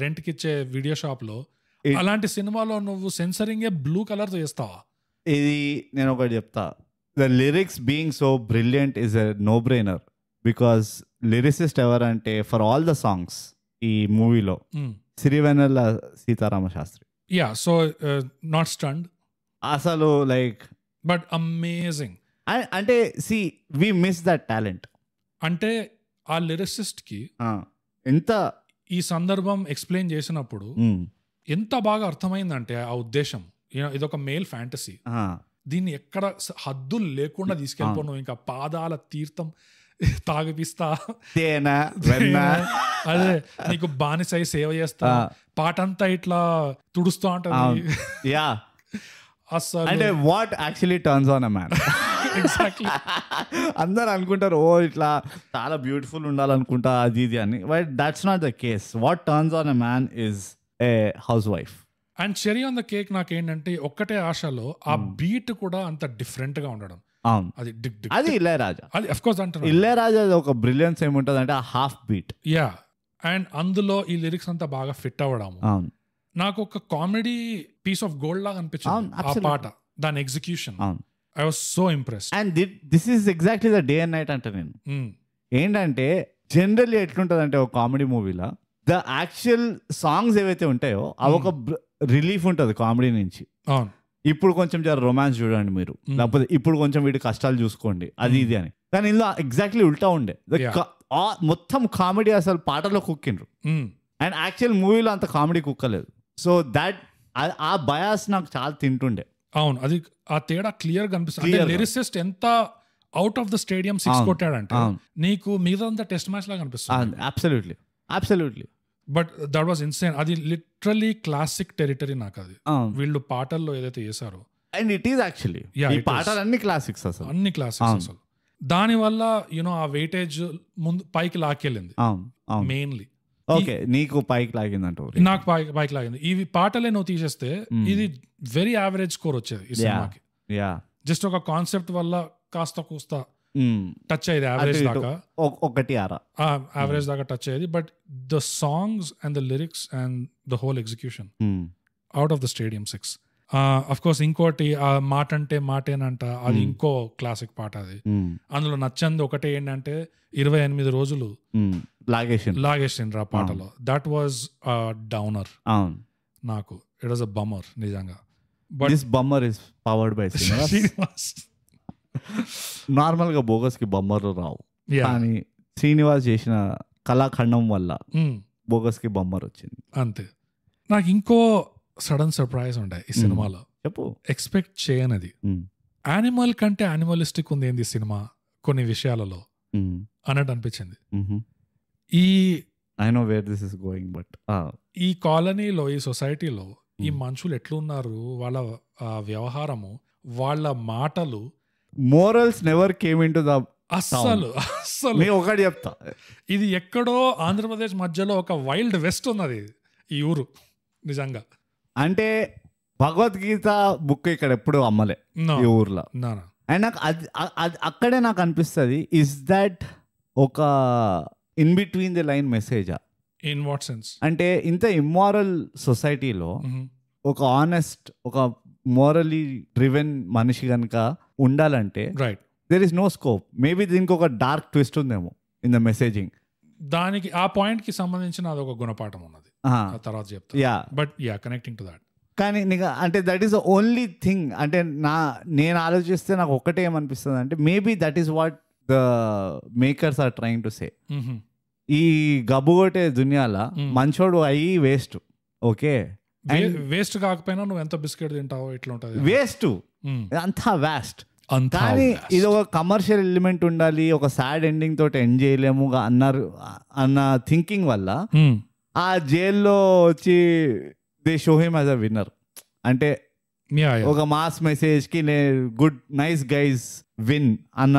rent కి ఇచ్చే వీడియో షాప్ లో అలాంటి సినిమాలో నువ్వు సెన్సరింగ్ బ్లూ కలర్ తో చేస్తావా? ఇది నేను ఒకటి చెప్తా, the lyrics being so brilliant is a no brainer. Because lyricist ఎవరంటే ఫర్ ఆల్ ద సాంగ్స్ ఈ మూవీలో Sirivennela Seetharama Sastry. So not stunned అసలు లైక్ బట్ అమేజింగ్. అంటే see we miss that talent. అంటే ఆ లిరిసిస్ట్ కి ఎంత ఈ సందర్భం ఎక్స్ప్లెయిన్ చేసినప్పుడు ఎంత బాగా అర్థమైందంటే ఆ ఉద్దేశం. ఇదొక మేల్ ఫ్యాంటసీ, దీన్ని ఎక్కడ హద్దులు లేకుండా తీసుకెళ్ళిపోను, ఇంకా పాదాల తీర్థం తాగిపిస్తా, అదే నీకు బానిసై సేవ చేస్తా, పాటంతా ఇట్లా తుడుస్తూ ఉంటుంది. అసలు అంటే what actually turns on a man. Exactly. అందరు అనుకుంటారు ఓ ఇట్లా చాలా బ్యూటిఫుల్ ఉండాలనుకుంటా అది ఇది అని, but that's not the case. What turns on a man is a house wife. And cherry on the cake నాకేంటంటే ఒక్కటే ఆశలో ఆ బీట్ కూడా అంత డిఫరెంట్ గా ఉండడం. అది ఇళయరాజా, అది అఫ్ కోర్స్ అంటారు ఇళయరాజా ఒక బ్రిలియన్స్ ఏముంటది అంటే ఆ హాఫ్ బీట్. అండ్ అందులో ఈ లిరిక్స్ అంతా బాగా ఫిట్ అవ్వడం నాకు ఒక కామెడీ పీస్ ఆఫ్ గోల్డ్ లాగా అనిపించింది ఆ పాట, దాని execution. I was so impressed. And this is exactly the day and night అంటే నేను ఏంటంటే జనరల్లీ ఎట్లుంటది అంటే ఒక కామెడీ మూవీలో ద యాక్చువల్ సాంగ్స్ ఏవైతే ఉంటాయో అవి ఒక రిలీఫ్ ఉంటుంది కామెడీ నుంచి. ఇప్పుడు కొంచెం జర రొమాన్స్ చూడండి మీరు, లేకపోతే ఇప్పుడు కొంచెం వీడి కష్టాలు చూసుకోండి అది ఇది అని. కానీ ఇందులో ఎగ్జాక్ట్లీ ఉల్టా ఉండే, మొత్తం కామెడీ అసలు పాటలో కుక్కిండ్రు అండ్ యాక్చువల్ మూవీలో అంత కామెడీ కుక్కలేదు. సో దట్ ఆ బయాస్ నాకు చాలా తింటుండే. అవును, అది ఆ తేడా క్లియర్ గా కనిపిస్తుంది. లిరిసిస్ట్ ఎంత అవుట్ ఆఫ్ ద స్టేడియం 6 కొట్టాడంటే నీకు మిగతా టెస్ట్ మ్యాచ్ లాగా కనిపిస్తుంది. Absolutely. But that was insane. అది లిటరలీ క్లాసిక్ టెరిటరీ నాకు. అది వీళ్ళు పాటల్లో ఏదైతే చేశారో అండ్ ఇట్ ఈస్ యాక్చువల్లీ ఈ పాటలు అన్ని క్లాసిక్స్, అసలు అన్ని క్లాసిక్స్. అసలు దాని వల్ల యూనో ఆ వెయిటేజ్ ముందు పైకి లాక్కెళ్ళింది మెయిన్లీ. ఓకే, నీకు పైకి లాగిందంట, నాకు పైకి లాగింది. ఇవి పాటలే నువ్వు తీసేస్తే ఇది వెరీ యావరేజ్ స్కోర్ వచ్చేది ఈ సినిమాకి. జస్ట్ ఒక కాన్సెప్ట్ వల్ల కాస్త కూస్తా టచ్ అయ్యేది యావరేజ్ దాకా, యావరేజ్ దాకా టచ్ అయ్యేది. But the songs and the lyrics and the whole execution out of the stadium 6. Of course ఇంకోటి మాట అంటే మాటేనంట, అది ఇంకో క్లాసిక్ పాట. అది అందులో నచ్చంది ఒకటే ఏంటంటే 28 రోజులు లాగేసిండ్రు ఆ పాటలో. దట్ వాజ్ డౌనర్ నాకు. ఇట్ వాజ్ అ బమ్మర్ నిజంగా. But this bummer is powered by Srinivas. Normal గా బోగస్ కి బమ్మర్లు రావు, కానీ శ్రీనివాస్ చేసిన కళాఖండం వల్ల బోగస్ కి బమ్మర్ వచ్చింది అంతే. నాకు ఇంకో సడన్ సర్ప్రైజ్ ఉండే ఈ సినిమాలో. చెప్పు. ఎక్స్పెక్ట్ చేయనది. యానిమల్ కంటే యానిమలిస్టిక్ ఉంది ఏంది సినిమా కొన్ని విషయాలలో అన్నట్టు అనిపించింది. ఈ I know where this is going but ఈ కాలనీలో, ఈ సొసైటీలో ఈ మనుషులు ఎట్లున్నారు, వాళ్ళ వ్యవహారము, వాళ్ళ మాటలు, morals never came in to the అస్సలు ఒకటి చెప్తా. ఇది ఎక్కడో ఆంధ్రప్రదేశ్ మధ్యలో ఒక వైల్డ్ వెస్ట్ ఉన్నది ఈ ఊరు నిజంగా. అంటే భగవద్గీత బుక్ ఇక్కడ ఎప్పుడు అమ్మలే ఈ ఊర్లో. అండ్ నాకు అది అక్కడే నాకు అనిపిస్తుంది, ఇస్ దట్ ఒక ఇన్ బిట్వీన్ ది లైన్ మెసేజా? In what sense? అంటే ఇంత ఇమ్మారల్ సొసైటీలో ఒక ఆనెస్ట్, ఒక మోరలీ డ్రివెన్ మనిషి కనుక ఉండాలంటే right, there is no scope. Maybe దీనికి ఒక డార్క్ ట్విస్ట్ ఉందేమో ఇన్ ద మెసేజింగ్. దానికి ఆ పాయింట్ కి సంబంధించిన అదొక గుణపాఠం ఉన్నది, తర్వాత చెప్తా. Yeah, but yeah, connecting to that. కానీ నీకు అంటే that is the only thing. అంటే నేను ఆలోచిస్తే నాకు ఒక్కటే ఏమనిపిస్తుంది అంటే, maybe that is what the makers are trying to say. ఈ గబ్బుగొట్టే దునియాలో మంచోడు అయ్యి వేస్ట్. ఓకే, వేస్ట్ కాకపోయినా నువ్వు ఎంత బిస్కెట్ తింటావో ఇట్లా ఉంటుంది. వేస్ట్ అంతా వేస్ట్. కానీ ఇది ఒక కమర్షియల్ ఎలిమెంట్ ఉండాలి, ఒక సాడ్ ఎండింగ్ తోటి ఎండ్ చేయలేము అన్న థింకింగ్ వల్ల ఆ జైల్లో వచ్చి they show him as a winner. అంటే ఒక మాస్ మెసేజ్ కి గుడ్ నైస్ గైస్ విన్ అన్న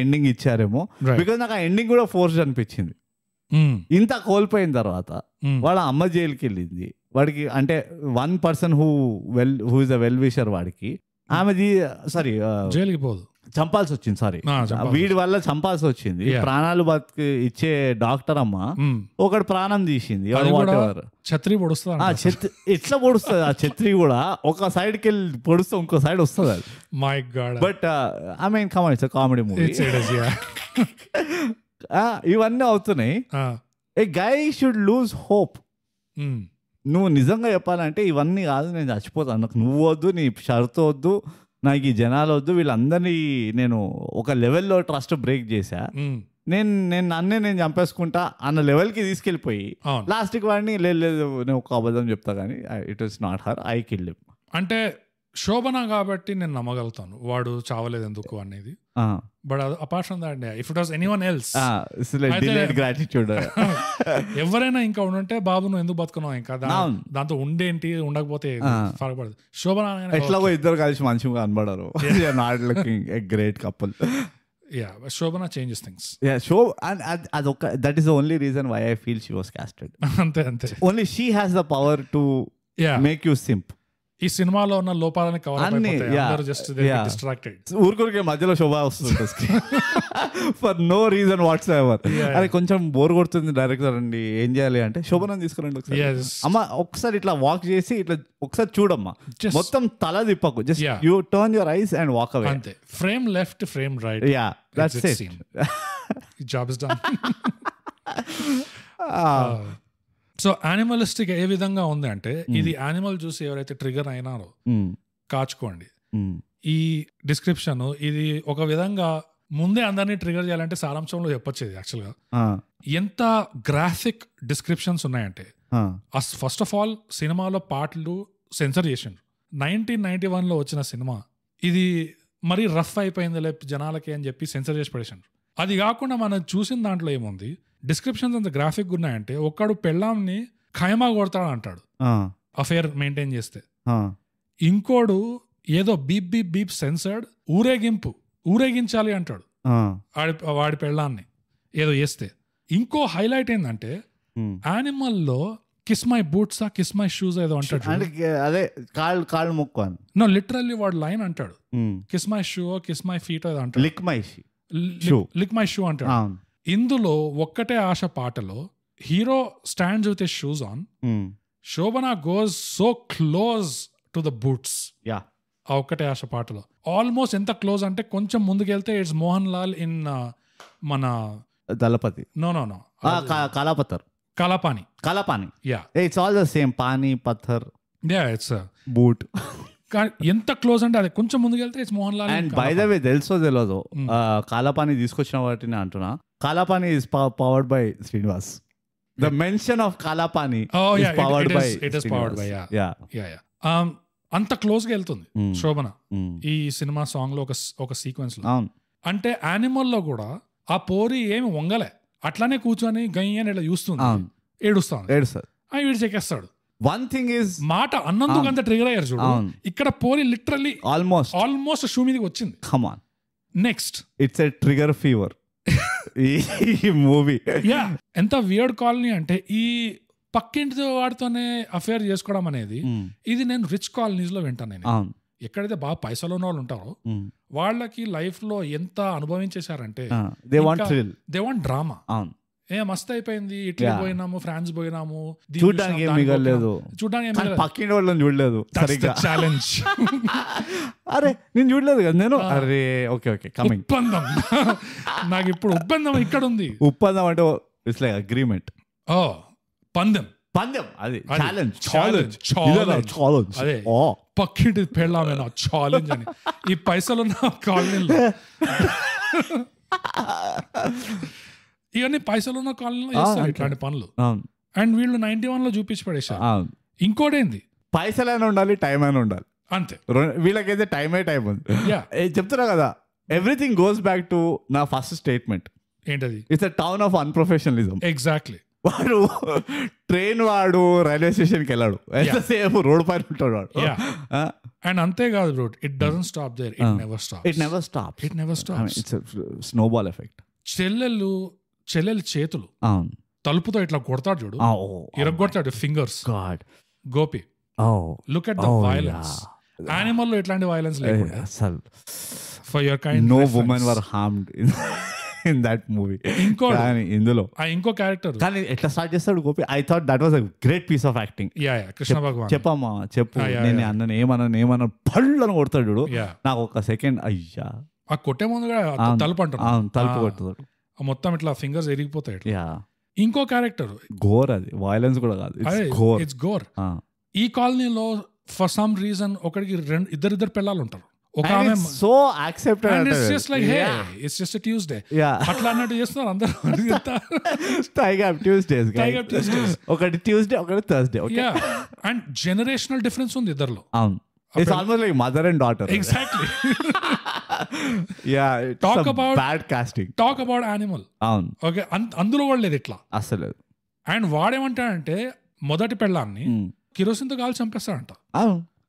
ఎండింగ్ ఇచ్చారేమో. బికాజ్ నాకు ఆ ఎండింగ్ కూడా ఫోర్స్డ్ అనిపించింది. ఇంత కోల్పోయిన తర్వాత వాళ్ళ అమ్మ జైలుకి వెళ్ళింది. వాడికి అంటే one person who is a well wisher, వాడికి ఆమెది సారీ జైలుకి పోదు, చంపాల్సి వచ్చింది. సారీ, వీడి వల్ల చంపాల్సి వచ్చింది. ప్రాణాలు బతికి ఇచ్చే డాక్టర్ అమ్మ ఒకటి ప్రాణం తీసింది. ఛత్రి పొడుస్తుంది. ఎట్లా పొడుస్తుంది ఆ ఛత్రి కూడా? ఒక సైడ్ కి వెళ్ళి పొడుస్తే ఇంకో సైడ్ వస్తుంది అది. My God. But I mean come on, it's comedy movie. ఇవన్నీ అవుతున్నాయి. ఏ గై షుడ్ లూజ్ హోప్. నువ్వు నిజంగా చెప్పాలంటే ఇవన్నీ కాదు, నేను చచ్చిపోతాను, నాకు నువ్వు వద్దు, నీ షరతు వద్దు, నాకు ఈ జనాలు వద్దు, వీళ్ళందరినీ నేను ఒక లెవెల్లో ట్రస్ట్ బ్రేక్ చేశా, నేను చంపేసుకుంటా అన్న లెవెల్కి తీసుకెళ్ళిపోయి లాస్ట్కి వాడిని లేదు నేను ఒక అబద్ధం చెప్తా కానీ it is not her, I kill him అంటే శోభన కాబట్టి నేను నమ్మగలుగుతాను వాడు చావలేదు ఎందుకు అనేది. But apart from that, if it was anyone else, gratitude. ఎవరైనా ఇంకా ఉంటే బాబు నువ్వు ఎందుకు బతుకున్నావు, ఇంకా దాంతో ఉండేంటి ఉండకపోతే ఫరకపడదు. శోభన ఎట్లా ఇద్దరు కలిసి మంచిగా కనబడారు, not looking a great couple. Yeah, Shobana changes things. Yeah, that is the only reason why I feel she was casted. ante. Only she has the power to make you simp. ఈ సినిమాలో ఉన్న లోపాలని cover అయిపోతాయి, అందరూ just they get distracted. ఊరుకోరికే మధ్యలో శోభ వస్తుంది for no reason whatsoever. అరే కొంచెం బోర్ కొడుతుంది డైరెక్టర్ అండి, ఏం చేయాలి అంటే శోభనని తీసుకురండి ఒకసారి. అమ్మ ఒకసారి ఇట్లా వాక్ చేసి ఇట్లా ఒకసారి చూడమ్మా, మొత్తం తల తిప్పకు, just you turn your eyes and walk away. అంతే, frame left frame right. Yeah, that's it. Job is done. So animalistic ఏ విధంగా ఉంది అంటే, ఇది యానిమల్ చూసి ఎవరైతే ట్రిగర్ అయినారో కాచుకోండి. ఈ డిస్క్రిప్షన్ ఇది ఒక విధంగా ముందే అందరినీ ట్రిగర్ చేయాలంటే సారాంశంలో చెప్పొచ్చేది. యాక్చువల్గా ఎంత గ్రాఫిక్ డిస్క్రిప్షన్స్ ఉన్నాయంటే, ఫస్ట్ ఆఫ్ ఆల్ సినిమాలో పాటలు సెన్సర్ చేసిండ్రు. 1991లో వచ్చిన సినిమా ఇది మరీ రఫ్ అయిపోయింది జనాలకి అని చెప్పి సెన్సర్ చేసి పడేసిండ్రు. అది కాకుండా మనం చూసిన దాంట్లో ఏముంది, డిస్క్రిప్షన్స్ అంత గ్రాఫిక్ ఉన్నాయంటే, ఒక్కడు పెళ్ళాంని ఖైమా కొడతాడు అంటాడు అఫేర్ మెయింటైన్ చేస్తే, ఇంకోడు ఏదో బీప్ బీప్ బీప్ సెన్సర్డ్ ఊరేగించాలి అంటాడు వాడి పెళ్ళాన్ని ఏదో చేస్తే. ఇంకో హైలైట్ ఏంటంటే, యానిమల్ లో kiss my boots kiss my shoes ఏదో అంటాడు. అదే కాళ్ళు మొక్కు నో, లిటరల్లీ వాడు లైన్ అంటాడు, kiss my shoe kiss my feet ఏదో అంటాడు, లిక్ మై షూ అంటాడు. ఇందులో ఒక్కటే ఆశ పాటలో hero stands with his shoes on, Shobhana goes so close to the boots. ఆ ఒక్కటే ఆశ పాటలో ఆల్మోస్ట్ ఎంత క్లోజ్ అంటే, కొంచెం ముందుకెళ్తే ఇట్స్ మోహన్ లాల్ ఇన్ మన Dalapathi. No Kalapani. Yeah, it's all the same, pani patthar. Yeah, it's boot. ఎంత క్లోజ్ అంటే అది కొంచెం ముందుకెళ్తే it's Mohan Lal. And by the way తెలియదు కాలాపాని తీసుకొచ్చిన వాటిని అంటున్నా, Kalapani is powered by Srinivas. The mention of Kalapani is powered by it is powered by అంత క్లోజ్ గా వెళ్తుంది శోభన ఈ సినిమా సాంగ్ లో ఒక సీక్వెన్స్ లో. అంటే యానిమల్ లో కూడా ఆ పోరి ఏమి వంగలే, అట్లానే కూర్చొని గయ్యని ఇలా చూస్తుంది, ఏడుస్తాను వీడు చెక్కేస్తాడు. వన్ థింగ్ ఇస్ మాట అన్నందుకు అంత ట్రిగర్ అయ్యారు చూడు. ఇక్కడ పోరి లిటరల్లీ ఆల్మోస్ట్ షూ మీదకి వచ్చింది. Come on, next it's a trigger fever ఈ మూవీ. ఎంత వియర్డ్ కాలనీ అంటే ఈ పక్కింటి వాడితోనే అఫేర్ చేసుకోవడం అనేది, ఇది నేను రిచ్ కాలనీస్ లో వింటాను. నేను ఎక్కడైతే బాగా పైసలు ఉన్న వాళ్ళు ఉంటారో వాళ్ళకి లైఫ్ లో ఎంత అనుభవించేశారంటే దే వాంట్ డ్రామా. మస్త్ అయిపోయింది, ఇట్లా పోయినాము, ఫ్రాన్స్ పోయినాము, చూడడానికి పక్కింటి వాళ్ళని చూడలేదు, ఛాలెంజ్. అరే నేను చూడలేదు కదా నేను. అరే ఓకే ఓకే కమింగ్. ఒప్పందం నాకు ఇప్పుడు ఒప్పందం ఇక్కడ ఉంది. ఒప్పందం అంటే ఇట్స్ లైక్ అగ్రిమెంట్. పందెం అది ఛాలెంజ్ అదే పక్కింటి పెళ్ళామేనా ఛాలెంజ్ అని. ఈ పైసలున్న కాలనీలో ఇవన్నీ పైసలున్న కాలనీలో చేస్తారు ఇట్లాంటి పనులు. అండ్ వీళ్ళు 91 లో చూపించి పడేసారు. ఇంకోటేంది, పైసలైనా ఉండాలి, టైం అయినా ఉండాలి, అంతే. వీళ్ళకైతే టైం ఉంది. చెప్తున్నా కదా, ఎవ్రీథింగ్ గోస్ బ్యాక్ టు నా ఫస్ట్ స్టేట్మెంట్. ఏంటది? It's a town of unprofessionalism. Exactly. వాడు ట్రైన్ వాడు రైల్వే స్టేషన్కి వెళ్ళాడు, ఎంతసేపు రోడ్ పైన ఉంటాడు వాడు. అండ్ అంతేకాదు bro, it doesn't stop there, it never stops. It's snowball effect. చెల్లెలు చేతులు తలుపుతో ఇట్లా కొడతాడు చూడు, ఇరగొడతాడు fingers. Gopi, look at the violence. Animal లో ఎట్లాంటి వైలెన్స్ లేకుండా for your kind no women were harmed in that movie. ఇందులో ఇంకో క్యారెక్టర్ కానీ ఎట్లా స్టార్ట్ చేస్తాడు Gopi. I thought that was a great piece of acting. Krishna Bhagavan చెప్పమ్మా చెప్పు, నేను అన్నను ఏమన్నా పళ్ళను కొడతాడు. నాకు ఒక సెకండ్ అయ్యా, ఆ కొట్టే ముందు తలుపు అంటారు, తలుపు కొడతాడు, మొత్తం ఇట్లా ఫింగర్స్ ఎరిగిపోతాయి. ఇంకో క్యారెక్టర్ గోర్, అది వైలెన్స్ కూడా కాదు, ఇట్స్ గోర్. ఈ కాలనీలో ఫర్ సమ్ రీజన్ ఒకడికి ఇద్దరు పిల్లలు ఉంటారు. ఒక ఆమె so accepted, it's just like hey it's just Tuesday అట్లా అన్నట్టు చేస్తున్నారు అందరూ. ఒకటి ట్యూస్డే ఒకటి థర్స్డే. అండ్ జనరేషనల్ డిఫరెన్స్ ఉంది ఇద్దరులో. అవును, it's almost like mother and daughter. Exactly. Talk about bad casting, talk about Animal. అవును, ఓకే, అందులో కూడా లేదు ఇట్లా అసలు. అండ్ వాడేమంటాడంటే మొదటి పెళ్ళాన్ని కిరోసిన్ తో కాల్ చంపేస్తాడంట.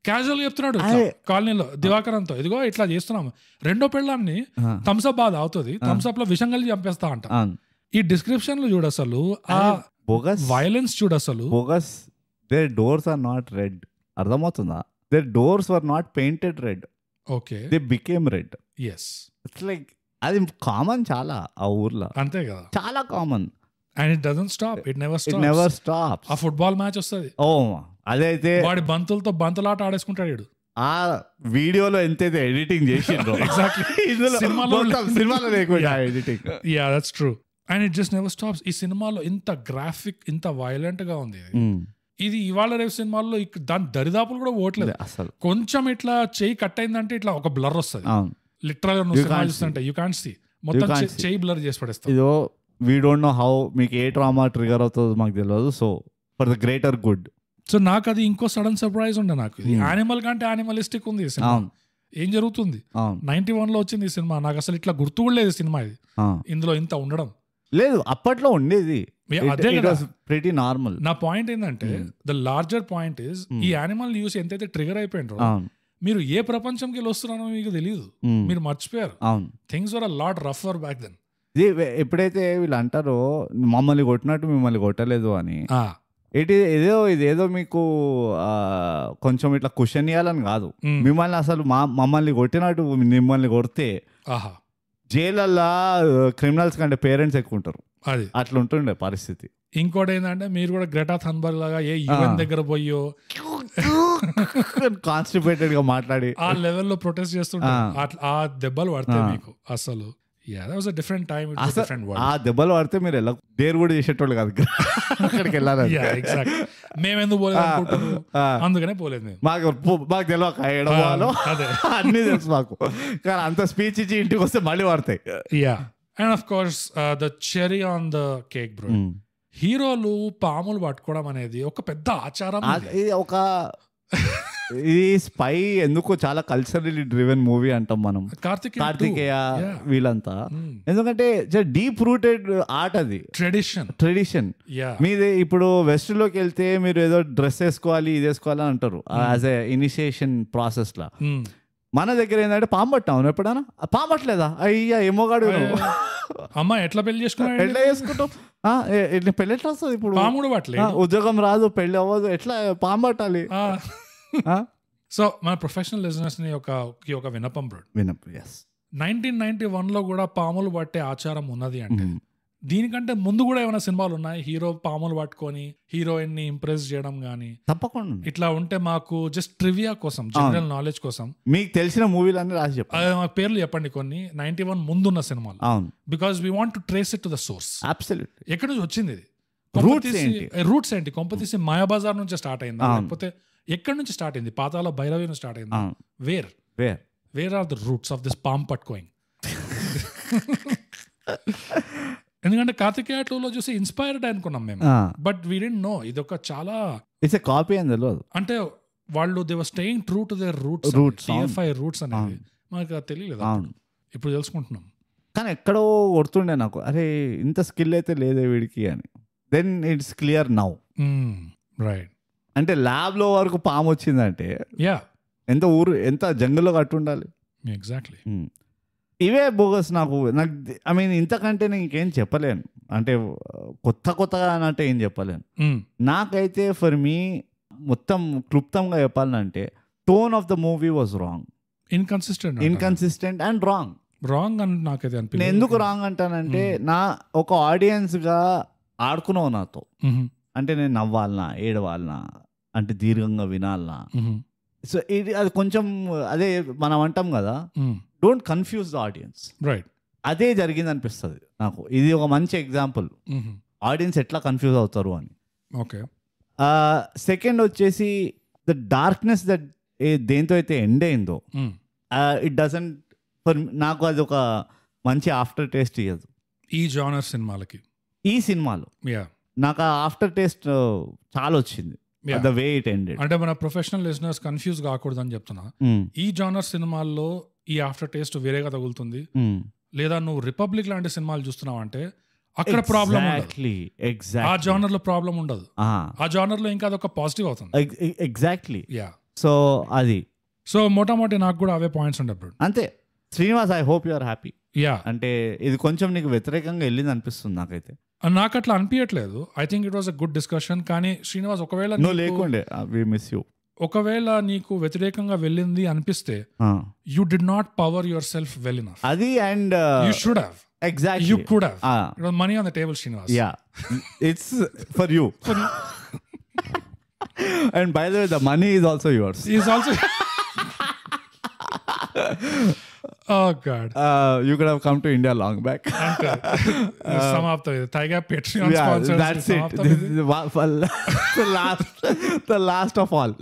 క్యాజువల్ చెప్తున్నాడు కాలనీలో దివాకరంతో, ఇదిగో ఇట్లా చేస్తున్నాము. రెండో పెళ్ళాన్ని థమ్స్అప్ బాధ అవుతుంది, థమ్స్అప్ లో విషం కలిసి చంపేస్తా అంట. ఈ డిస్క్రిప్షన్ లో చూడు అసలు, ఆ వైలెన్స్ చూడు అసలు. Bogus. Their doors are not red, అర్థమవుతుందా? Their doors were not painted red, okay, they became red. Yes, it's like అది కామన్ చాలా ఆ ఊర్లో, అంతే కదా, చాలా common. And it doesn't stop, it never stops. ఆ ఫుట్బాల్ మ్యాచ్ వస్తుంది, ఓ అదైతే వాడి బంతులతో బంతులాట ఆడేసుకుంటాడు. ఆ వీడియోలో ఎంతైతే ఎడిటింగ్ చేసిండ్రో సినిమాలో లేకుండా editing. Yeah, that's true. And it just never stops. ఈ సినిమాలో ఇంత గ్రాఫిక్, ఇంత వైలెంట్ గా ఉంది. ఇది ఇవాళ రేపు సినిమాల్లో దాని దరిదాపులు కూడా ఓట్లేదు అసలు. కొంచెం ఇట్లా చెయ్యి కట్ అయిందంటే ఇట్లా ఒక బ్లర్ వస్తుంది లిటరల్ గా. చూస్తుంటే యూ కాంట్ సీ, మొత్తం చెయ్యి బ్లర్ చేసి పడేస్తాం. ఇదో వీ డోంట్ నో హౌ మీకు ఏ ట్రామా ట్రిగర్ అవుతుందో మాకు తెలియదు. So for the greater good. So నాకు అది ఇంకో సడన్ సర్ప్రైజ్ ఉండే. నాకు యానిమల్ కంటే యానిమలిస్టిక్ ఉంది ఈ సినిమా. ఏం జరుగుతుంది? 91 లో వచ్చింది ఈ సినిమా. నాకు అసలు ఇట్లా గుర్తు కూడా లేదు సినిమా ఇది, ఇందులో ఇంత ఉండడం లేదు. అప్పట్లో ఉండేది, అదే ప్రిటీ నార్మల్. నా పాయింట్ ఏంటంటే, ద లార్జర్ పాయింట్ ఇస్, ఈ యానిమల్ యూస్ ఎంతైతే ట్రిగర్ అయిపోయిండ్రో, మీరు ఏ ప్రపంచంకి వెళ్ళి వస్తున్నారో మీకు తెలియదు, మీరు మర్చిపోయారు. థింగ్స్ వర్ అ లాట్ రఫర్ బ్యాక్ దెన్. ఎప్పుడైతే వీళ్ళు అంటారో మమ్మల్ని కొట్టినట్టు మిమ్మల్ని కొట్టలేదు అని, ఇదేదో మీకు కొంచెం ఇట్లా క్వశ్చన్ ఇవ్వాలని కాదు, మిమ్మల్ని అసలు మమ్మల్ని కొట్టినట్టు మిమ్మల్ని కొడితే జైలల్లా క్రిమినల్స్ కంటే పేరెంట్స్ ఎక్కువ ఉంటారు. అది అట్లా ఉంటుండే పరిస్థితి. ఇంకోటి ఏంటంటే, మీరు కూడా గ్రెటా థన్బర్గ్ లాగా ఏ యూఎన్ దగ్గర పోయో కాన్స్టిపేటెడ్ గా మాట్లాడి ఆ లెవెల్లో ప్రొటెస్ట్ చేస్తుంటారు. ఆ దెబ్బలు పడతాయి మీకు అసలు. ఆ దెబ్బలు పడితే మీరు దేరు కూడా చేసేటోళ్ళు కాదు, అక్కడికి వెళ్ళాలి. మేమెందుకు పోలేదు అనుకుంటున్నాం, అందుకనే పోలేదు. మాకు తెలియక ఏడవాలో అన్ని తెలుసు మాకు, కానీ అంత స్పీచ్ ఇచ్చి ఇంటికి వస్తే మళ్ళీ పడతాయి. Yeah, and of course the cherry on the cake bro, హీరోలు పాములు పట్టుకోవడం అనేది ఒక పెద్ద ఆచారం. ఇది ఒక ఇది స్పై ఎందుకు చాలా కల్చరలీ డ్రివెన్ మూవీ అంటాం మనం, కార్తికేయ వీళ్ళంతా. ఎందుకంటే డీప్ రూటెడ్ ఆర్ట్, అది ట్రెడిషన్. మీది ఇప్పుడు వెస్ట్ లోకి వెళ్తే మీరు ఏదో డ్రెస్ వేసుకోవాలి ఇది వేసుకోవాలి అని అంటారు యాజ్ ఎ ఇనిషియేషన్ ప్రాసెస్ లా. మన దగ్గర ఏంటంటే పాము పట్టాము, ఎప్పుడైనా పాము పట్టలేదా, అయ్యా ఏమోగాడు అమ్మా ఎట్లా పెళ్లి చేసుకున్నావు, ఎట్లా చేసుకుంటాం, పెళ్ళి ఎట్లా వస్తుంది ఇప్పుడు, పాము కూడా పట్టలేదు, ఉద్యోగం రాదు, పెళ్లి అవ్వదు, ఎట్లా పాము పట్టాలి. సో మన ప్రొఫెషనల్ బిజినెస్ ని ఒక వినపం బ్రో. 1991 లో కూడా పాములు పట్టే ఆచారం ఉన్నది అంటే దీనికంటే ముందు కూడా ఏమైనా సినిమాలు ఉన్నాయి హీరో పాములు పట్టుకొని హీరోయిన్ ని ఇంప్రెస్ చేయడం గానీ? తప్పకుండా ఇట్లా ఉంటే మాకు జస్ట్ ట్రివియా కోసం, జనరల్ నాలెడ్జ్ కోసం మీకు తెలిసిన మూవీలన్నీ రాసి చెప్పండి, మాకు పేర్లు చెప్పండి కొన్ని 91 ముందున్న సినిమాలు. Because we want to trace it to the source. Absolutely. ఎక్కడి నుంచి వచ్చింది ఇది, రూట్స్ ఏంటి? కొంపతీసి మాయాబజార్ నుంచి స్టార్ట్ అయిందా, లేకపోతే ఎక్కడి నుంచి స్టార్ట్ అయింది? పాతాళ భైరవి నుంచి స్టార్ట్ అయింది. Where are the roots of this పామ్ పట్కోయింగ్? ఎందుకంటే కార్తికేయ 2లో చూసి ఇన్స్పైర్డ్ అనుకున్నాం మేము, బట్ వీ డిడ్ంట్ నో ఇది ఒక చాలా ఇట్స్ ఎ కాపీ అని తెలియదు. అంటే వాళ్ళు they were staying true to their roots roots అనేది మనకు తెలియలేదు, ఇప్పుడు తెలుసుకుంటున్నాం. కానీ ఎక్కడో కొడుతుండే నాకు, అరే ఇంత స్కిల్ అయితే లేదే వీడికి అని. Then it's clear now. Right. అంటే ల్యాబ్ లో వరకు పాము వచ్చిందంటే ఎంత జంగల్లో కట్టు ఉండాలి. ఎగ్జాక్ట్లీ. ఇవే బోగస్ నాకు ఐ మీన్ ఇంతకంటే నేను ఇంకేం చెప్పలేను, అంటే కొత్తగా అనంటే ఏం చెప్పలేను. నాకైతే ఫర్ మీ మొత్తం క్లుప్తంగా చెప్పాలంటే tone of the movie was wrong, inconsistent and wrong అని నాకైతే అనిపించింది. నేను ఎందుకు రాంగ్ అంటానంటే నా ఒక ఆడియన్స్ గా ఆడుకున్నావు నాతో, అంటే నేను నవ్వాలనా ఏడవాలనా అంటే దీర్ఘంగా వినాలనా. సో ఇది అది కొంచెం అదే మనం అంటాం కదా, don't confuse the audience. Right. అదే జరిగింది అనిపిస్తుంది నాకు. ఇది ఒక మంచి ఎగ్జాంపుల్ ఆడియన్స్ ఎట్లా కన్ఫ్యూజ్ అవుతారు అని. ఓకే. సెకండ్ వచ్చేసి ద డార్క్నెస్ దట్ దేంతో అయితే ఎండ్ అయిందో ఇట్ డజంట్ ఫర్ నాకు అది ఒక మంచి ఆఫ్టర్ టేస్ట్ ఇయ్యదు ఈ జానర్ సినిమాలకి. ఈ సినిమాలో నాకు ఆ ఆఫ్టర్ టేస్ట్ చాలా వచ్చింది, ద వే ఇట్ ఎండెడ్. అంటే మన ప్రొఫెషనల్ లిజనర్స్ కన్ఫ్యూజ్ కాకూడదు అని చెప్తున్నా. ఈ జానర్ సినిమాల్లో ఈ ఆఫ్టర్ టేస్ట్ వేరేగా తగులుతుంది, లేదా నువ్వు రిపబ్లిక్ లాంటి సినిమాలు చూస్తున్నావు అంటే అక్కడ ప్రాబ్లం ఆ జానర్ లో ప్రాబ్లం ఉండదు, ఆ జానర్ లో ఇంకా అదొక పాజిటివ్ అవుతుంది. ఎగ్జాక్ట్లీ. సో అది సో మోటామోటి నాకు కూడా అవే పాయింట్స్ ఉండేప్పుడు. అంతే. Srinivas, I hope you are happy. అంటే ఇది కొంచెం నీకు వ్యతిరేకంగా వెళ్ళింది అనిపిస్తుంది నాకైతే. నాకు అట్లా అనిపించట్లేదు. I think it was a good discussion. కానీ శ్రీనివాస్ ఒకవేళ లేకుండే వి మిస్ యూ, ఒకవేళ నీకు వ్యతిరేకంగా వెళ్ళింది అనిపిస్తే you did not power yourself well enough. అది and you should have. Exactly. You could have. It was money on the table, Srinivas. Yeah. It's for you. And by the way, the money is also yours. Is also. Oh God. You could have come to India long back. Samapta. Thaiga Patreon sponsors. That's it. This is the last of all.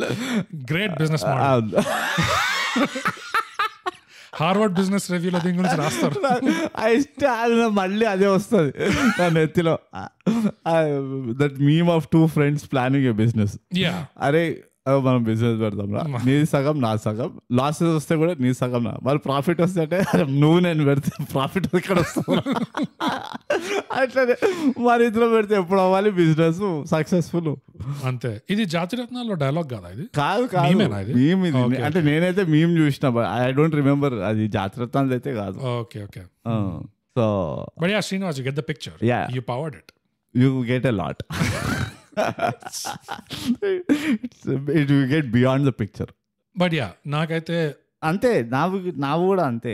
Great business model. Harvard business రివ్యూలో దీని గురించి రాస్తారు. మళ్ళీ అదే వస్తుంది నా నెత్తిలో, that meme of 2 friends planning a business. అరే మనం బిజినెస్ పెడతాం రా, నీ సగం నా సగం, లాసెస్ వస్తే కూడా నీ సగం నా, మరి ప్రాఫిట్ వస్తే అంటే నువ్వు నేను పెడితే ప్రాఫిట్ ఇక్కడ వస్తుంది. అట్లనే మరి ఇద్దరు పెడితే ఎప్పుడు అవ్వాలి బిజినెస్ సక్సెస్ఫుల్. అంతే. ఇది జాతిరత్నాల్లో డైలాగ్ కదా? ఇది కాదు మీమ్. ఇది అంటే నేనైతే మీమ్ చూసిన, ఐ డోంట్ రిమెంబర్ అది జాతిరత్నాలు అయితే కాదు. Okay okay. So but yeah Srinivas, you get the picture. You powered it. You get a lot. It will get beyond the picture. But yeah, నాకైతే అంతే, నావు కూడా అంతే.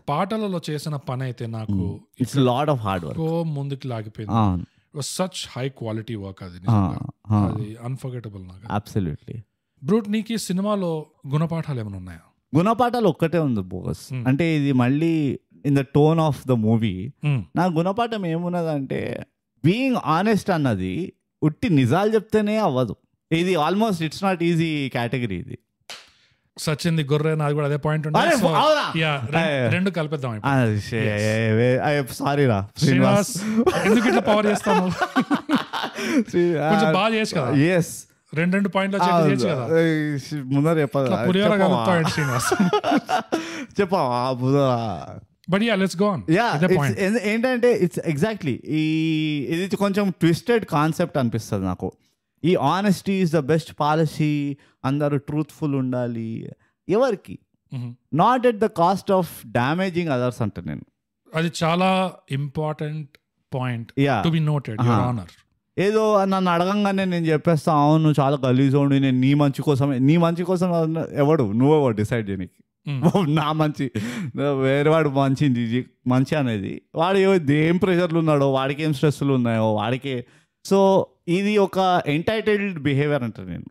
పాటలలో చేసిన పని అయితే నాకు it's lot of hard work ముందుకు లాగిపోయింది. It was such high quality work. అది అన్ఫర్గెటబుల్ నాకు. అబ్సల్యూట్లీ. బ్రూట్, నీకు ఈ సినిమాలో గుణపాఠాలు ఏమైనా ఉన్నాయా? గుణపాఠాలు ఒక్కటే ఉంది బోగస్. అంటే ఇది మళ్ళీ in the tone of the movie నా గుణపాఠం ఏమున్నదంటే బీయింగ్ ఆనెస్ట్ అన్నది ఉట్టి నిజాలు చెప్తేనే అవ్వదు. ఇది almost it's not easy category ఇది. సచిన్ గొర్రె నాది కూడా అదే పాయింట్ అరే, అవునా? రెండు కలిపిద్దాం సారీ రా శ్రీనివాస్, ఎందుకు ఇట్లా పవర్ చేస్తాను? కొంచెం బాగా చేయొచ్చు కదా. ఎస్, రెండు పాయింట్లు చేయొచ్చు కదా. ముందర చెప్పాలి శ్రీనివాస్ చెప్పా. But yeah let's go on. ఏంటంటే ఇట్స్ ఎగ్జాక్ట్లీ ఇది కొంచెం ట్విస్టెడ్ కాన్సెప్ట్ అనిపిస్తుంది నాకు. ఈ honesty is the best policy, అందరూ ట్రూత్ఫుల్ ఉండాలి. ఎవరికి? Not at the cost of damaging others అంట నేను. అది చాలా important point to be noted, your honour. ఏదో నన్ను అడగంగానే నేను చెప్పేస్తా, అవును చాలా గలీజోండి, నేను నీ మంచి కోసం ఎవడు నువ్వెవడు డిసైడ్ చేయడానికి? నా మంచి వేరేవాడు మంచి అనేది వాడు ఏం ప్రెషర్లు ఉన్నాడో, వాడికి ఏం స్ట్రెస్లు ఉన్నాయో వాడికే. సో ఇది ఒక ఎంటైటిల్డ్ బిహేవియర్ అంట నేను.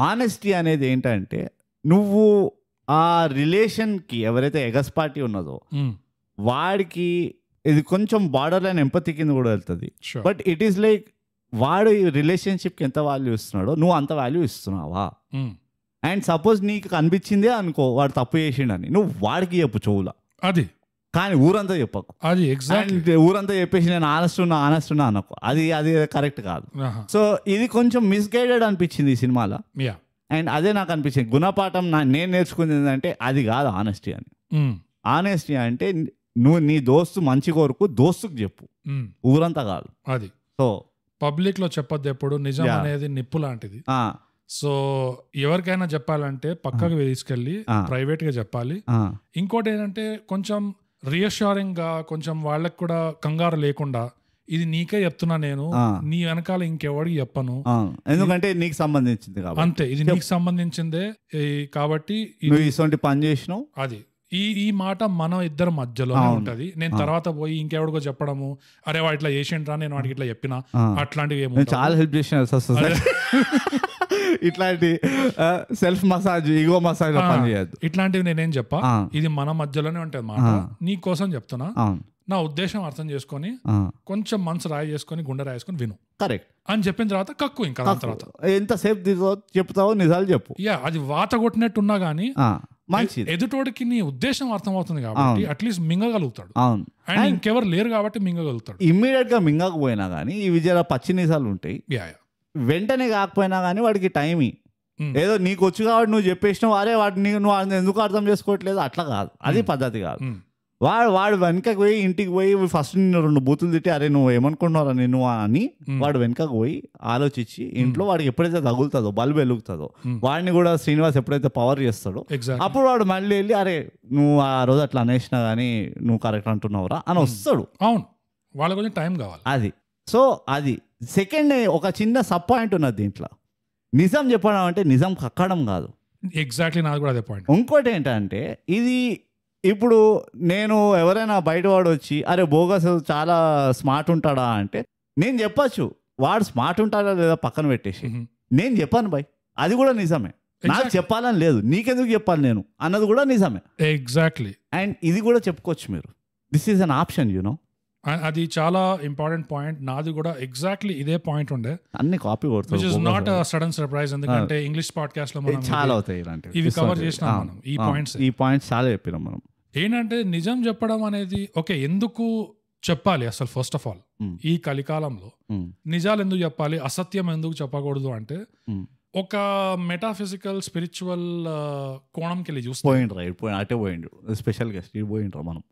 ఆనెస్టీ అనేది ఏంటంటే నువ్వు ఆ రిలేషన్కి ఎవరైతే ఎగస్ పార్టీ ఉన్నదో వాడికి ఇది కొంచెం బార్డర్ లైన్ ఎంపతి కింద కూడా వెళ్తుంది. బట్ ఇట్ ఈస్ లైక్ వాడు రిలేషన్షిప్కి ఎంత వాల్యూ ఇస్తున్నాడో నువ్వు అంత వాల్యూ ఇస్తున్నావా? అండ్ సపోజ్ నీకు కనిపించిందే అనుకో వాడు తప్పు చేసిండని, నువ్వు వాడికి చెప్పు చెవులా, అది కానీ ఊరంతా చెప్పకు. అది ఎగ్జాక్ట్ ఊరంతా చెప్పేసి నేను ఆనెస్ట్ ఉన్నా అనుకో, అది కరెక్ట్ కాదు. సో ఇది కొంచెం మిస్గైడెడ్ అనిపించింది ఈ సినిమాలో. అండ్ అదే నాకు అనిపించింది గుణపాఠం నేను నేర్చుకుంది ఏంటంటే అది కాదు ఆనెస్టీ అని. ఆనెస్టీ అంటే నువ్వు నీ దోస్తు మంచి కోరుకు దోస్తుకు చెప్పు, ఊరంతా కాదు. అది సో పబ్లిక్ లో చెప్పొద్దు ఎప్పుడు. నిజం అనేది నిప్పు లాంటిది. సో ఎవరికైనా చెప్పాలంటే పక్కకు తీసుకెళ్ళి ప్రైవేట్ గా చెప్పాలి. ఇంకోటి ఏంటంటే కొంచెం రీఅష్యూరింగ్ గా, కొంచెం వాళ్ళకి కూడా కంగారు లేకుండా, ఇది నీకే చెప్తున్నా నేను, నీ వెనకాల ఇంకెవడికి చెప్పను, ఎందుకంటే నీకు సంబంధించింది అంతే, ఇది నీకు సంబంధించిందే కాబట్టి ఇటువంటి పని చేసినావు. అది ఈ మాట మనం ఇద్దరు మధ్యలోనే ఉంటది. నేను తర్వాత పోయి ఇంకెవడికో చెప్పడము, అరే వాడు ఇట్లా చేసిండ్రా నేను వాడికి ఇట్లా చెప్పినా, అట్లాంటివి ఏమో చాలా హెల్ప్ చేసిన ఇట్లాంటి సెల్ఫ్ మసాజ్, ఈగో మసాజ్ ఇట్లాంటివి నేనేం చెప్పా, ఇది మన మధ్యలోనే ఉంటది మాట, నీ కోసం చెప్తున్నా, నా ఉద్దేశం అర్థం చేసుకొని కొంచెం మనసు రాయి చేసుకొని గుండె రాయేసుకొని విను, కరెక్ట్ అని చెప్పిన తర్వాత కక్కు. ఇంకా తర్వాత ఎంతసేపు చెప్తావో నిజాలు చెప్పు. అది వాత కొట్టినట్టున్నా గానీ ఎదుటోడికి నీ ఉద్దేశం అర్థమవుతుంది కాబట్టి అట్లీస్ట్ మింగగలుగుతాడు. అండ్ ఇంకెవరు లేరు కాబట్టి మింగగలుగుతాడు. ఇమ్మీడియట్ గా మింగకపోయినా గానీ ఈ విజయ పచ్చి నిజాలు ఉంటాయి. వెంటనే కాకపోయినా గానీ వాడికి టైం ఏదో నీకు వచ్చు కాబట్టి నువ్వు చెప్పేసినావు, అరే వాడిని నువ్వు ఎందుకు అర్థం చేసుకోవట్లేదు, అట్లా కాదు, అది పద్ధతి కాదు. వాడు వెనకకు పోయి ఇంటికి పోయి ఫస్ట్ నిన్ను 2 బూతులు తిట్టి అరే నువ్వు ఏమనుకుంటున్నారా నేను అని వాడు వెనకకు పోయి ఆలోచించి ఇంట్లో వాడికి ఎప్పుడైతే తగులుతుందో బల్బు వెలుగుతుందో వాడిని కూడా శ్రీనివాస్ ఎప్పుడైతే పవర్ చేస్తాడో అప్పుడు వాడు మళ్ళీ వెళ్ళి అరే నువ్వు ఆ రోజు అట్లా అనేసినా కానీ నువ్వు కరెక్ట్ అంటున్నావురా అని వస్తాడు. అవును, వాళ్ళ కొంచెం టైం కావాలి. అది సో అది సెకండ్ ఒక చిన్న సబ్ పాయింట్ ఉన్నది దీంట్లో. నిజం చెప్పడం అంటే నిజం కక్కడం కాదు. ఎగ్జాక్ట్లీ, నాది కూడా అదే పాయింట్. ఇంకోటి ఏంటంటే ఇది ఇప్పుడు నేను ఎవరైనా బయటవాడు వచ్చి అరే బోగస్ చాలా స్మార్ట్ ఉంటాడా అంటే నేను చెప్పచ్చు, వాడు స్మార్ట్ ఉంటాడా లేదా పక్కన పెట్టేసి నేను చెప్పాను బై, అది కూడా నిజమే. నాకు చెప్పాలని లేదు, నీకెందుకు చెప్పాలి నేను అన్నది కూడా నిజమే. ఎగ్జాక్ట్లీ. అండ్ ఇది కూడా చెప్పుకోవచ్చు మీరు, this is an option you know. అది చాలా ఇంపార్టెంట్ పాయింట్. నాది కూడా ఎగ్జాక్ట్లీ ఇదే పాయింట్ ఉండే. అన్ని కాపీ కొడుతుంది, which is not a sudden surprise. ఎందుకంటే ఇంగ్లీష్ పాడ్కాస్ట్ లో మనం చాలా అవుతాయి ఇలాంటివి, ఇవి కవర్ చేసినాం మనం. ఈ పాయింట్స్ చాలా చెప్పినాం మనం. ఏంటంటే నిజం చెప్పడం అనేది ఓకే, ఎందుకు చెప్పాలి అసలు? ఫస్ట్ ఆఫ్ ఆల్ ఈ కలికాలంలో నిజాలు ఎందుకు చెప్పాలి, అసత్యం ఎందుకు చెప్పకూడదు అంటే ఒక మెటాఫిజికల్ స్పిరిచువల్ కోణంకి వెళ్ళి చూస్తే స్పెషల్ గెస్ట్ మనం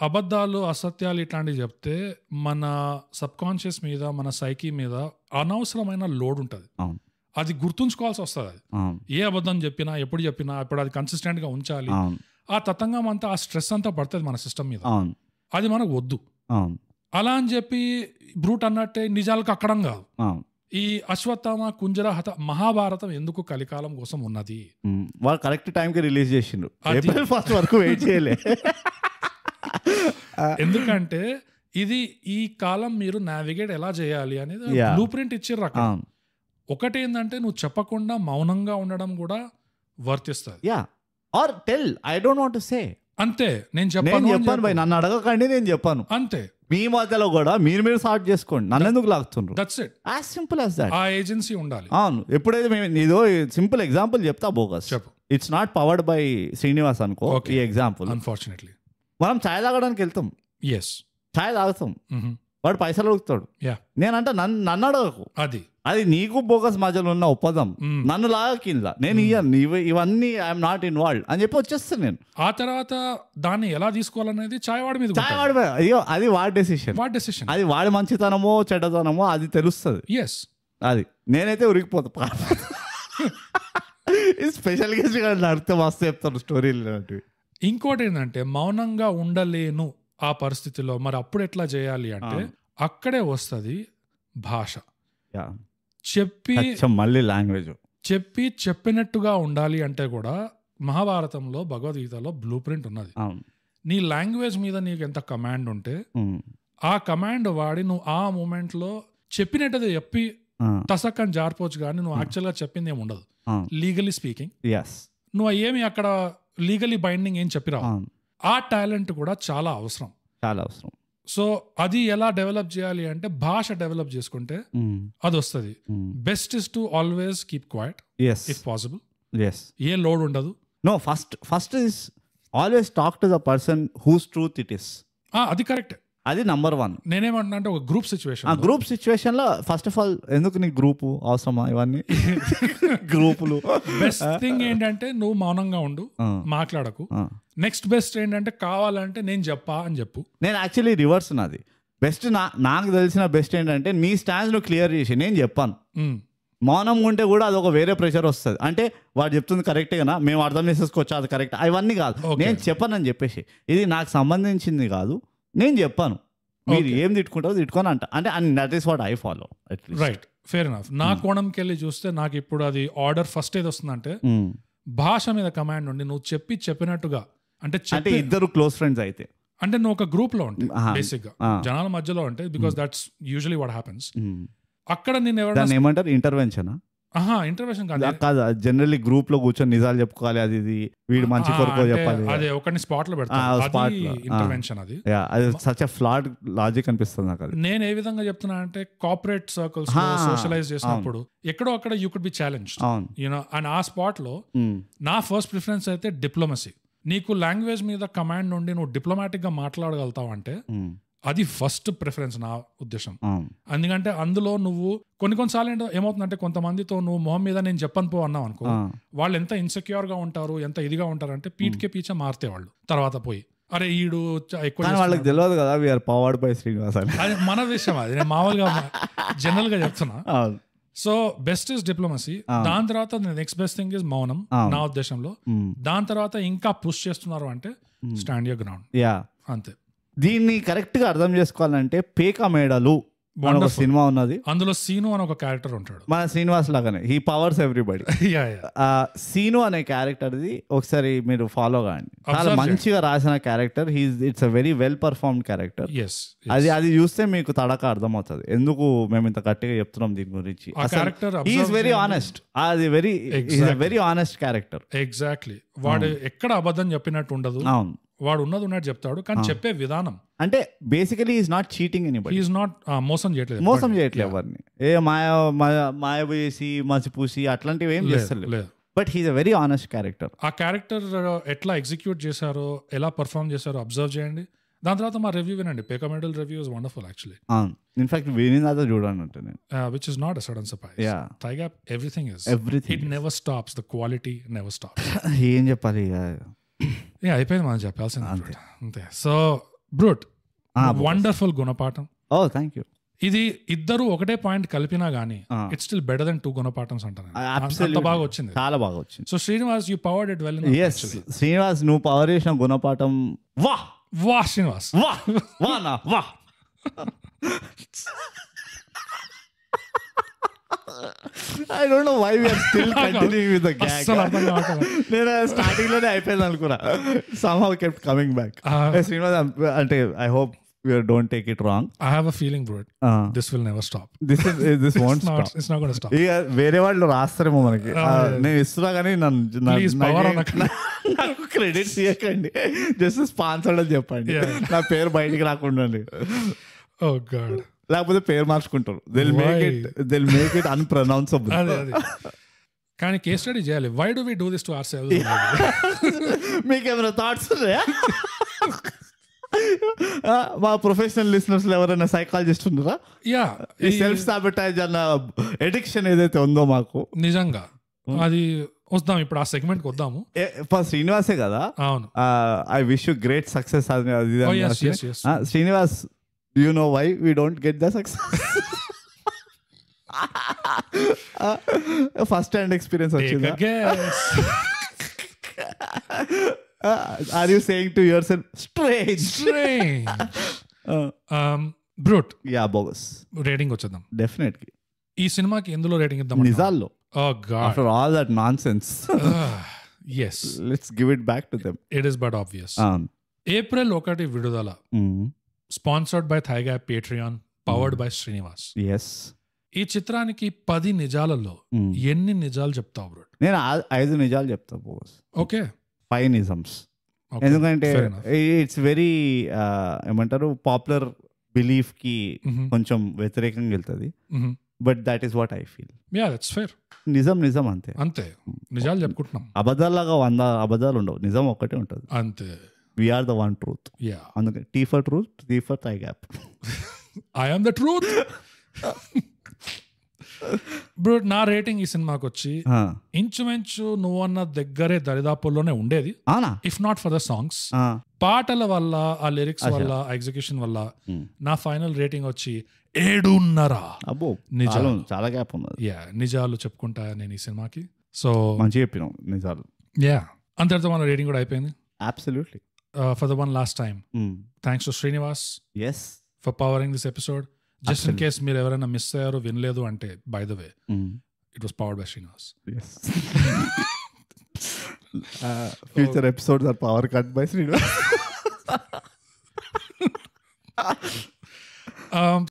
అబద్ధాలు అసత్యాలు ఇట్లాంటివి చెప్తే మన సబ్ కాన్షియస్ మీద మన సైకి మీద అనవసరమైన లోడ్ ఉంటుంది. అది గుర్తుంచుకోవాల్సి వస్తుంది. ఏ అబద్ధం చెప్పినా ఎప్పుడు చెప్పినా ఇప్పుడు అది కన్సిస్టెంట్ గా ఉంచాలి. ఆ తతంగం అంతా ఆ స్ట్రెస్ అంతా పడుతుంది మన సిస్టమ్ మీద. అది మనకు వద్దు. అలా అని చెప్పి బ్రూట్ అన్నట్టే నిజాలకు అక్కడం కాదు. ఈ అశ్వత్థామ కుంజర హత మహాభారతం ఎందుకు కలికాలం కోసం ఉన్నది? వాళ్ళు కరెక్ట్ టైంకి రిలీజ్ చేసిండ్రు, ఏప్రిల్ 1 వరకు వెయిట్ చేయలే. ఎందుకంటే ఇది ఈ కాలం మీరు నావిగేట్ ఎలా చేయాలి అనేది బ్లూ ప్రింట్ ఇచ్చిర్రు అక్కడ. ఒకటి ఏంటంటే నువ్వు చెప్పకుండా మౌనంగా ఉండడం కూడా వర్తిస్తుంది. Or tell I don't want to say, అంతే. నేను చెప్పాను నన్ను అడగకండి నేను చెప్పాను అంతే. మీ మధ్యలో కూడా మీరు సార్ట్ చేసుకోండి, నన్ను ఎందుకు లాగుతున్నారు? That's it, as simple as that. ఆ ఏజెన్సీ ఉండాలి. అవును. ఎప్పుడైతే మేము ఇదో సింపుల్ ఎగ్జాంపుల్ చెప్తా బోగస్, చెప్పు. It's not powered by Srinivas అనుకో ఈ ఎగ్జాంపుల్. అన్ఫార్చునేట్లీ మనం ఛాయ్ తాగడానికి వెళ్తాం, ఛాయ్ తాగుతాం, వాడు పైసలు అడుగుతాడు, నేనంటే నన్ను అడగకు, అది నీకు బోగస్ మధ్యలో ఉన్న ఒప్పందం, నన్ను లాగా కింద నేను ఇయ్యను, ఇవన్నీ ఐఎమ్ నాట్ ఇన్వాల్వ్డ్ అని చెప్పి వచ్చేస్తాను నేను. ఆ తర్వాత దాన్ని ఎలా తీసుకోవాలనేది ఛాయ్ వాడి మీద, అయ్యో అది వాడి డెసిషన్, అది వాడి మంచితనమో చెడ్డతనమో అది తెలుస్తుంది. అది నేనైతే ఉరికిపోతా. స్పెషల్ గెస్ట్ అడిగితే మస్తు చెప్తాను స్టోరీలు లాంటివి. ఇంకోటి ఏంటంటే మౌనంగా ఉండలేను ఆ పరిస్థితిలో, మరి అప్పుడు ఎట్లా చేయాలి అంటే అక్కడే వస్తుంది భాష. మళ్ళీ లాంగ్వేజ్ చెప్పినట్టుగా ఉండాలి అంటే కూడా మహాభారతంలో భగవద్గీతలో బ్లూ ప్రింట్ ఉన్నది. నీ లాంగ్వేజ్ మీద నీకు ఎంత కమాండ్ ఉంటే ఆ కమాండ్ వాడి నువ్వు ఆ మూమెంట్ లో చెప్పినట్టు చెప్పి టసక్కని జారిపోవచ్చు, కానీ నువ్వు యాక్చువల్ గా చెప్పింది ఏమి ఉండదు. లీగలీ స్పీకింగ్ నువ్వు ఏమి అక్కడ లీగలీ బైండింగ్ ఏం చెప్పిరావు. ఆ టాలెంట్ కూడా చాలా అవసరం. సో అది ఎలా డెవలప్ చేయాలి అంటే భాష డెవలప్ చేసుకుంటే అది వస్తుంది. Best is to always keep quiet if possible. ఏ లోడ్ ఉండదు. No, first is always talk to the person whose truth it is. అది కరెక్ట్, అది నంబర్ 1. నేనేమంటున్నా అంటే ఒక గ్రూప్ సిచ్యువేషన్ లో ఫస్ట్ ఆఫ్ ఆల్ ఎందుకు నీ గ్రూపు అవసరమా ఇవన్నీ గ్రూపులు? బెస్ట్ థింగ్ ఏంటంటే నువ్వు మౌనంగా ఉండు, మాట్లాడకు. నెక్స్ట్ బెస్ట్ ఏంటంటే కావాలంటే నేను చెప్పా అని చెప్పు. నేను యాక్చువల్లీ రివర్స్ నాది. బెస్ట్ నాకు తెలిసిన బెస్ట్ ఏంటంటే నీ స్టాండ్స్ నువ్వు క్లియర్ చేసి నేను చెప్పాను. మౌనం ఉంటే కూడా అది ఒక వేరే ప్రెషర్ వస్తుంది. అంటే వాడు చెప్తుంది కరెక్టేనా, మేము అర్థం చేసేసుకోవచ్చు అది కరెక్ట్, అవన్నీ కాదు. నేను చెప్పానని చెప్పేసి ఇది నాకు సంబంధించింది కాదు, నేను చెప్పాను, మీరు ఏం తిట్టుకుంటారో తిట్టుకొని అంటే that is what I follow. Right, fair enough. నా కోణంకి వెళ్ళి చూస్తే నాకు ఇప్పుడు అది ఆర్డర్ ఫస్ట్ ఏది వస్తుందంటే భాష మీద కమాండ్ ఉండి నువ్వు చెప్పినట్టుగా అంటే ఇద్దరు క్లోజ్ ఫ్రెండ్స్ అయితే అంటే నువ్వు ఒక గ్రూప్ లో ఉంటే బేసిక్ గా జనాల మధ్యలో ఉంటే, because that's usually what happens. అక్కడ నేను ఏమంటారు ఇంటర్వెన్షన్ ఇంటర్వెన్షన్ కాదు, జనరల్లీ గ్రూప్ లో కూర్చొని నిజాలు చెప్పుకోవాలి, అది వీడు మంచి కొరకు చెప్పాలి, అదే ఒకరిని స్పాట్ లో పెడతారు, ఇంటర్వెన్షన్. అది సచ్ ఎ ఫ్లాడ్ లాజిక్ అనిపిస్తుంది నాకు. నేను ఏ విధంగా చెప్తున్నా అంటే కార్పొరేట్ సర్కిల్స్ సోషలైజ్ చేసినప్పుడు ఎక్కడో అక్కడ you could be challenge you know, and ఆ స్పాట్ లో నా ఫస్ట్ ప్రిఫరెన్స్ అయితే డిప్లొమసీ. నీకు లాంగ్వేజ్ మీద కమాండ్ నుండి నువ్వు డిప్లొమాటిక్ గా మాట్లాడగలుగుతావు అంటే అది ఫస్ట్ ప్రిఫరెన్స్ నా ఉద్దేశం. ఎందుకంటే అందులో నువ్వు కొన్నిసార్లు ఏమవుతుందంటే కొంతమందితో నువ్వు మొహం మీద నేను చెప్పను పో అన్నావు అనుకో, వాళ్ళు ఎంత ఇన్సెక్యూర్ గా ఉంటారు, ఎంత ఇదిగా ఉంటారు అంటే పీట్కే పీచే మారితే వాళ్ళు తర్వాత పోయి అరే ఈడు ఎక్కువ వాళ్ళకి తెలియదు కదా వీఆర్ పవర్డ్ బై శ్రీనివాస్ అని. అది మన విషయం, అది నేను మామూలుగా జనరల్ గా చెప్తున్నా. So best is diplomacy. దాని తర్వాత నెక్స్ట్ బెస్ట్ థింగ్ ఇస్ మౌనం నా ఉద్దేశంలో. దాని తర్వాత ఇంకా పుష్ చేస్తున్నారు అంటే స్టాండ్ యువర్ గ్రౌండ్. అంతే. దీన్ని కరెక్ట్ గా అర్థం చేసుకోవాలంటే పేక మేడలు సినిమా ఉన్నది, అందులో సీను అని ఒక క్యారెక్టర్ ఉంటాడు మన శ్రీనివాస్ లాగానే, హీ పవర్స్ ఎవ్రీబడి. సీను అనే క్యారెక్టర్ ది ఒకసారి మీరు ఫాలో కాండి, చాలా మంచిగా రాసిన character. It's a very well performed character. అది చూస్తే మీకు తడక అర్థమవుతుంది ఎందుకు మేము ఇంత గట్టిగా చెప్తున్నాం దీని గురించి. హీఈస్ వెరీ ఆనెస్ట్, అది వెరీ ఆనెస్ట్ క్యారెక్టర్. ఎగ్జాక్ట్లీ, వాడు ఎక్కడ అబద్ధం చెప్పినట్టు ఉండదు. అవును, వాడు ఉన్నది ఉన్నట్టు చెప్తాడు, కానీ చెప్పే విధానం అంటే basically is not cheating anybody, is not మోసం చేయట్లేదు ఎవరిని, ఏ మాయ చేసి మసిపూసి అట్లాంటివి ఏం చేస్తలేదు. But he's a very honest character. ఆ క్యారెక్టర్ ఎట్లా ఎగ్జిక్యూట్ చేశారో, ఎలా పర్ఫార్మ్ చేశారో అబ్జర్వ్ చేయండి. దాని తర్వాత మా రివ్యూ వినండి. Peka medal review is wonderful actually. In fact వినిందా చూడండి నేను, which is not a sudden surprise. Tiger, everything it never stops, the quality never stops. ఏం చెప్పాలి అయిపోయింది మనం చెప్పాల్సింది అంతే. సో బ్రూట్ వండర్ఫుల్ గుణపాఠం. Thank you. ఇది ఇద్దరు ఒకటే పాయింట్ కలిపినా గానీ ఇట్స్ స్టిల్ బెటర్ దెన్ 2 గుణపాఠమ్స్ అంటాను. అంత బాగా వచ్చింది, చాలా బాగా వచ్చింది. So Srinivas you powered it well. Srinivas నువ్వు పవర్ చేసిన గుణపాఠం వా శ్రీనివాస్ వా. I don't know why we are still continuing with the gag. నేను స్టార్టింగ్ లోనే అయిపోయింది అనుకున్నా. Somehow kept coming back. Srinivas, అంటే I hope you don't take it wrong. I have a feeling, bro. This will never stop. This won't stop. It's not going to stop. ఇక వేరే వాళ్ళు రాస్తారేమో మనకి, నేను ఇస్తున్నా కానీ నన్ను క్రెడిట్స్ ఇవ్వకండి, జస్ట్ స్పాన్సర్డ్ అని చెప్పండి, నా పేరు బయటికి రాకుండా. Oh God. లేకపోతే పేరు మార్చుకుంటారు, they'll make it unpronounceable. కానీ కేస్ స్టడీ చేయాలి. Why do we do this to ourselves? మీకు ఏమైనా థాట్స్ ఉన్నాయా? మా ప్రొఫెషనల్ లిసనర్స్ ఎవరైనా సైకాలజిస్ట్ ఉన్నారా? ఈ సెల్ఫ్ సాబిటైజ్ అన్న ఎడిక్షన్ ఏదైతే ఉందో మాకు, నిజంగా అది వద్దాం, ఇప్పుడు ఆ సెగ్మెంట్ కి వద్దాము. శ్రీనివాసే కదా? అవును. I wish you great success. Srinivas, you know why we don't get the success? First hand experience వచ్చిందా? Are you saying to yourself strange? Brute. Yeah, bogus. Rating వచ్చేద్దాం. డెఫినెట్లీ. ఈ సినిమాకి ఎందులో రేటింగ్ ఇద్దాం? నిజాల్లో. Oh God. After all that nonsense. Yes. Let's give it back to them. It is but obvious. April 1 విడుదల. Sponsored by Thigap Patreon, powered by Srinivas. Yes. ఈ చిత్రానికి 10 నిజాలలో ఎన్ని నిజాలు చెప్తావు బ్రో? నేను 5 నిజాలు చెప్తా బోగస్. ఓకే. 5 నిజమ్స్. ఎందుకంటే ఇట్స్ వెరీ ఏమంటారు, పాపులర్ బిలీఫ్ కి కొంచెం వ్యతిరేకంగా వెళ్తుంది. But that is what I feel. Yeah, that's fair. నిజం అంతే. నిజాలు చెప్పుకుంటున్నాం. అబద్ధాలాగా 100 అబద్ధాలు ఉండవు, నిజం ఒక్కటే ఉంటుంది అంతే. We are the one truth. Yeah. అందుకే T for truth, T for Thigap. I am the truth. Bro, నా రేటింగ్ ఈ సినిమాకి వచ్చి ఇంచుమించు నువ్వన్న దగ్గరే దరిదాపుల్లోనే ఉండేది, if not for the songs. పాటల వల్ల, ఆ లిరిక్స్ వల్ల, ఎగ్జిక్యూషన్ వల్ల నా ఫైనల్ రేటింగ్ వచ్చి 7.5. అబ్బో, నిజాలు చాలా గ్యాప్ ఉంది. యా, నిజాలు చెప్పుకుంటా నేను ఈ సినిమాకి. సో మంచిగా చెప్పినావు నిజాలు. యా, అంతటితో మన రేటింగ్ కూడా అయిపోయింది. Absolutely. For the one last time, thanks to Srinivas. Yes. For powering this episode. Just in case మీరు ఎవరైనా మిస్ అయ్యారో వినలేదు అంటే, by the way, it was powered by Srinivas. Yes. Future episodes are power cut by Srinivas.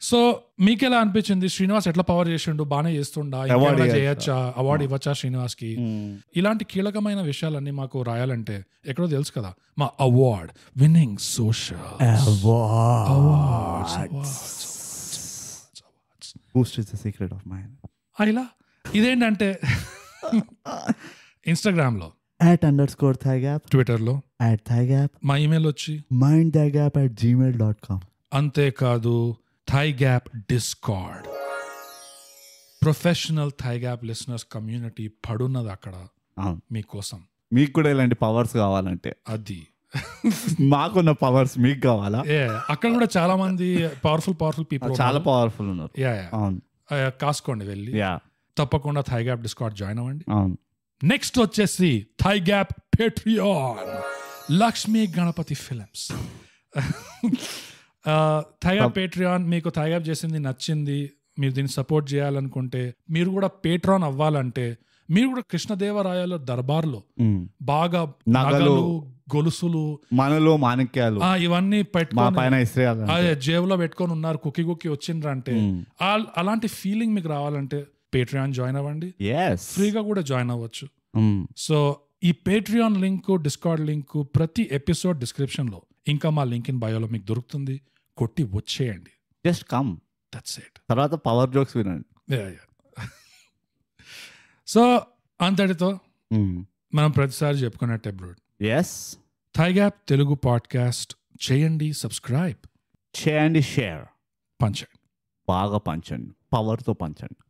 So మీకు ఎలా అనిపించింది? శ్రీనివాస్ ఎట్లా power చేసిండు? బాగానే చేస్తుండా? చేయొచ్చా? అవార్డు ఇవ్వచ్చా శ్రీనివాస్ కి? ఇలాంటి కీలకమైన విషయాలన్నీ మాకు రాయాలంటే ఎక్కడో తెలుసు కదా, మా అవార్డ్ విన్నింగ్ సోషల్ ఇలా ఇదేంటంటే ఇన్స్టాగ్రామ్ లో @_Thigap, ట్విట్టర్ లో @Thigap, మా ఇమెయిల్ వచ్చి mindthigap@gmail.com. అంతేకాదు, Thigap Discord, professional Thigap listeners community పడున్నది అక్కడ మీకోసం. మీకు కూడా ఇలాంటి పవర్స్ కావాలంటే, అది మాకున్న పవర్స్ మీకు కావాలా? అక్కడ కూడా చాలా మంది పవర్ఫుల్ పీపుల్, చాలా పవర్ఫుల్ ఉన్నారు. కాసుకోండి వెళ్ళి, తప్పకుండా Thigap డిస్కార్డ్ జాయిన్ అవ్వండి. నెక్స్ట్ వచ్చేసి Thigap Patreon, Lakshmi Ganapathi Films. Thigap Patreon, మీకు Thigap చేసింది నచ్చింది, మీరు దీన్ని సపోర్ట్ చేయాలనుకుంటే, మీరు కూడా పేట్రాన్ అవ్వాలంటే, మీరు కూడా కృష్ణదేవరాయల దర్బార్లో బాగా నగలు, గొలుసులు, మనలు, మాణిక్యాలు ఇవన్నీ పెట్టుకొని జేబులో పెట్టుకొని ఉన్నారు, కుక్కి వచ్చిండ్రంటే, అలాంటి ఫీలింగ్ మీకు రావాలంటే పేట్రియాన్ జాయిన్ అవ్వండి. ఫ్రీగా కూడా జాయిన్ అవ్వచ్చు. సో ఈ పేట్రియాన్ లింక్, డిస్కార్డ్ లింక్ ప్రతి ఎపిసోడ్ డిస్క్రిప్షన్ లో, ఇంకా మా లింక్ ఇన్ బయోలో మీకు దొరుకుతుంది. కొట్టి వచ్చేయండి. Just come, that's it. తర్వాత పవర్ జోక్స్ వినండి. సో అంతటితో మనం ప్రతిసారి చెప్పుకున్నట్టే బ్రో, Thigap తెలుగు పాడ్కాస్ట్ చేయండి, సబ్స్క్రైబ్ చేయండి, షేర్ పంచండి, బాగా పంచండి, పవర్తో పంచండి.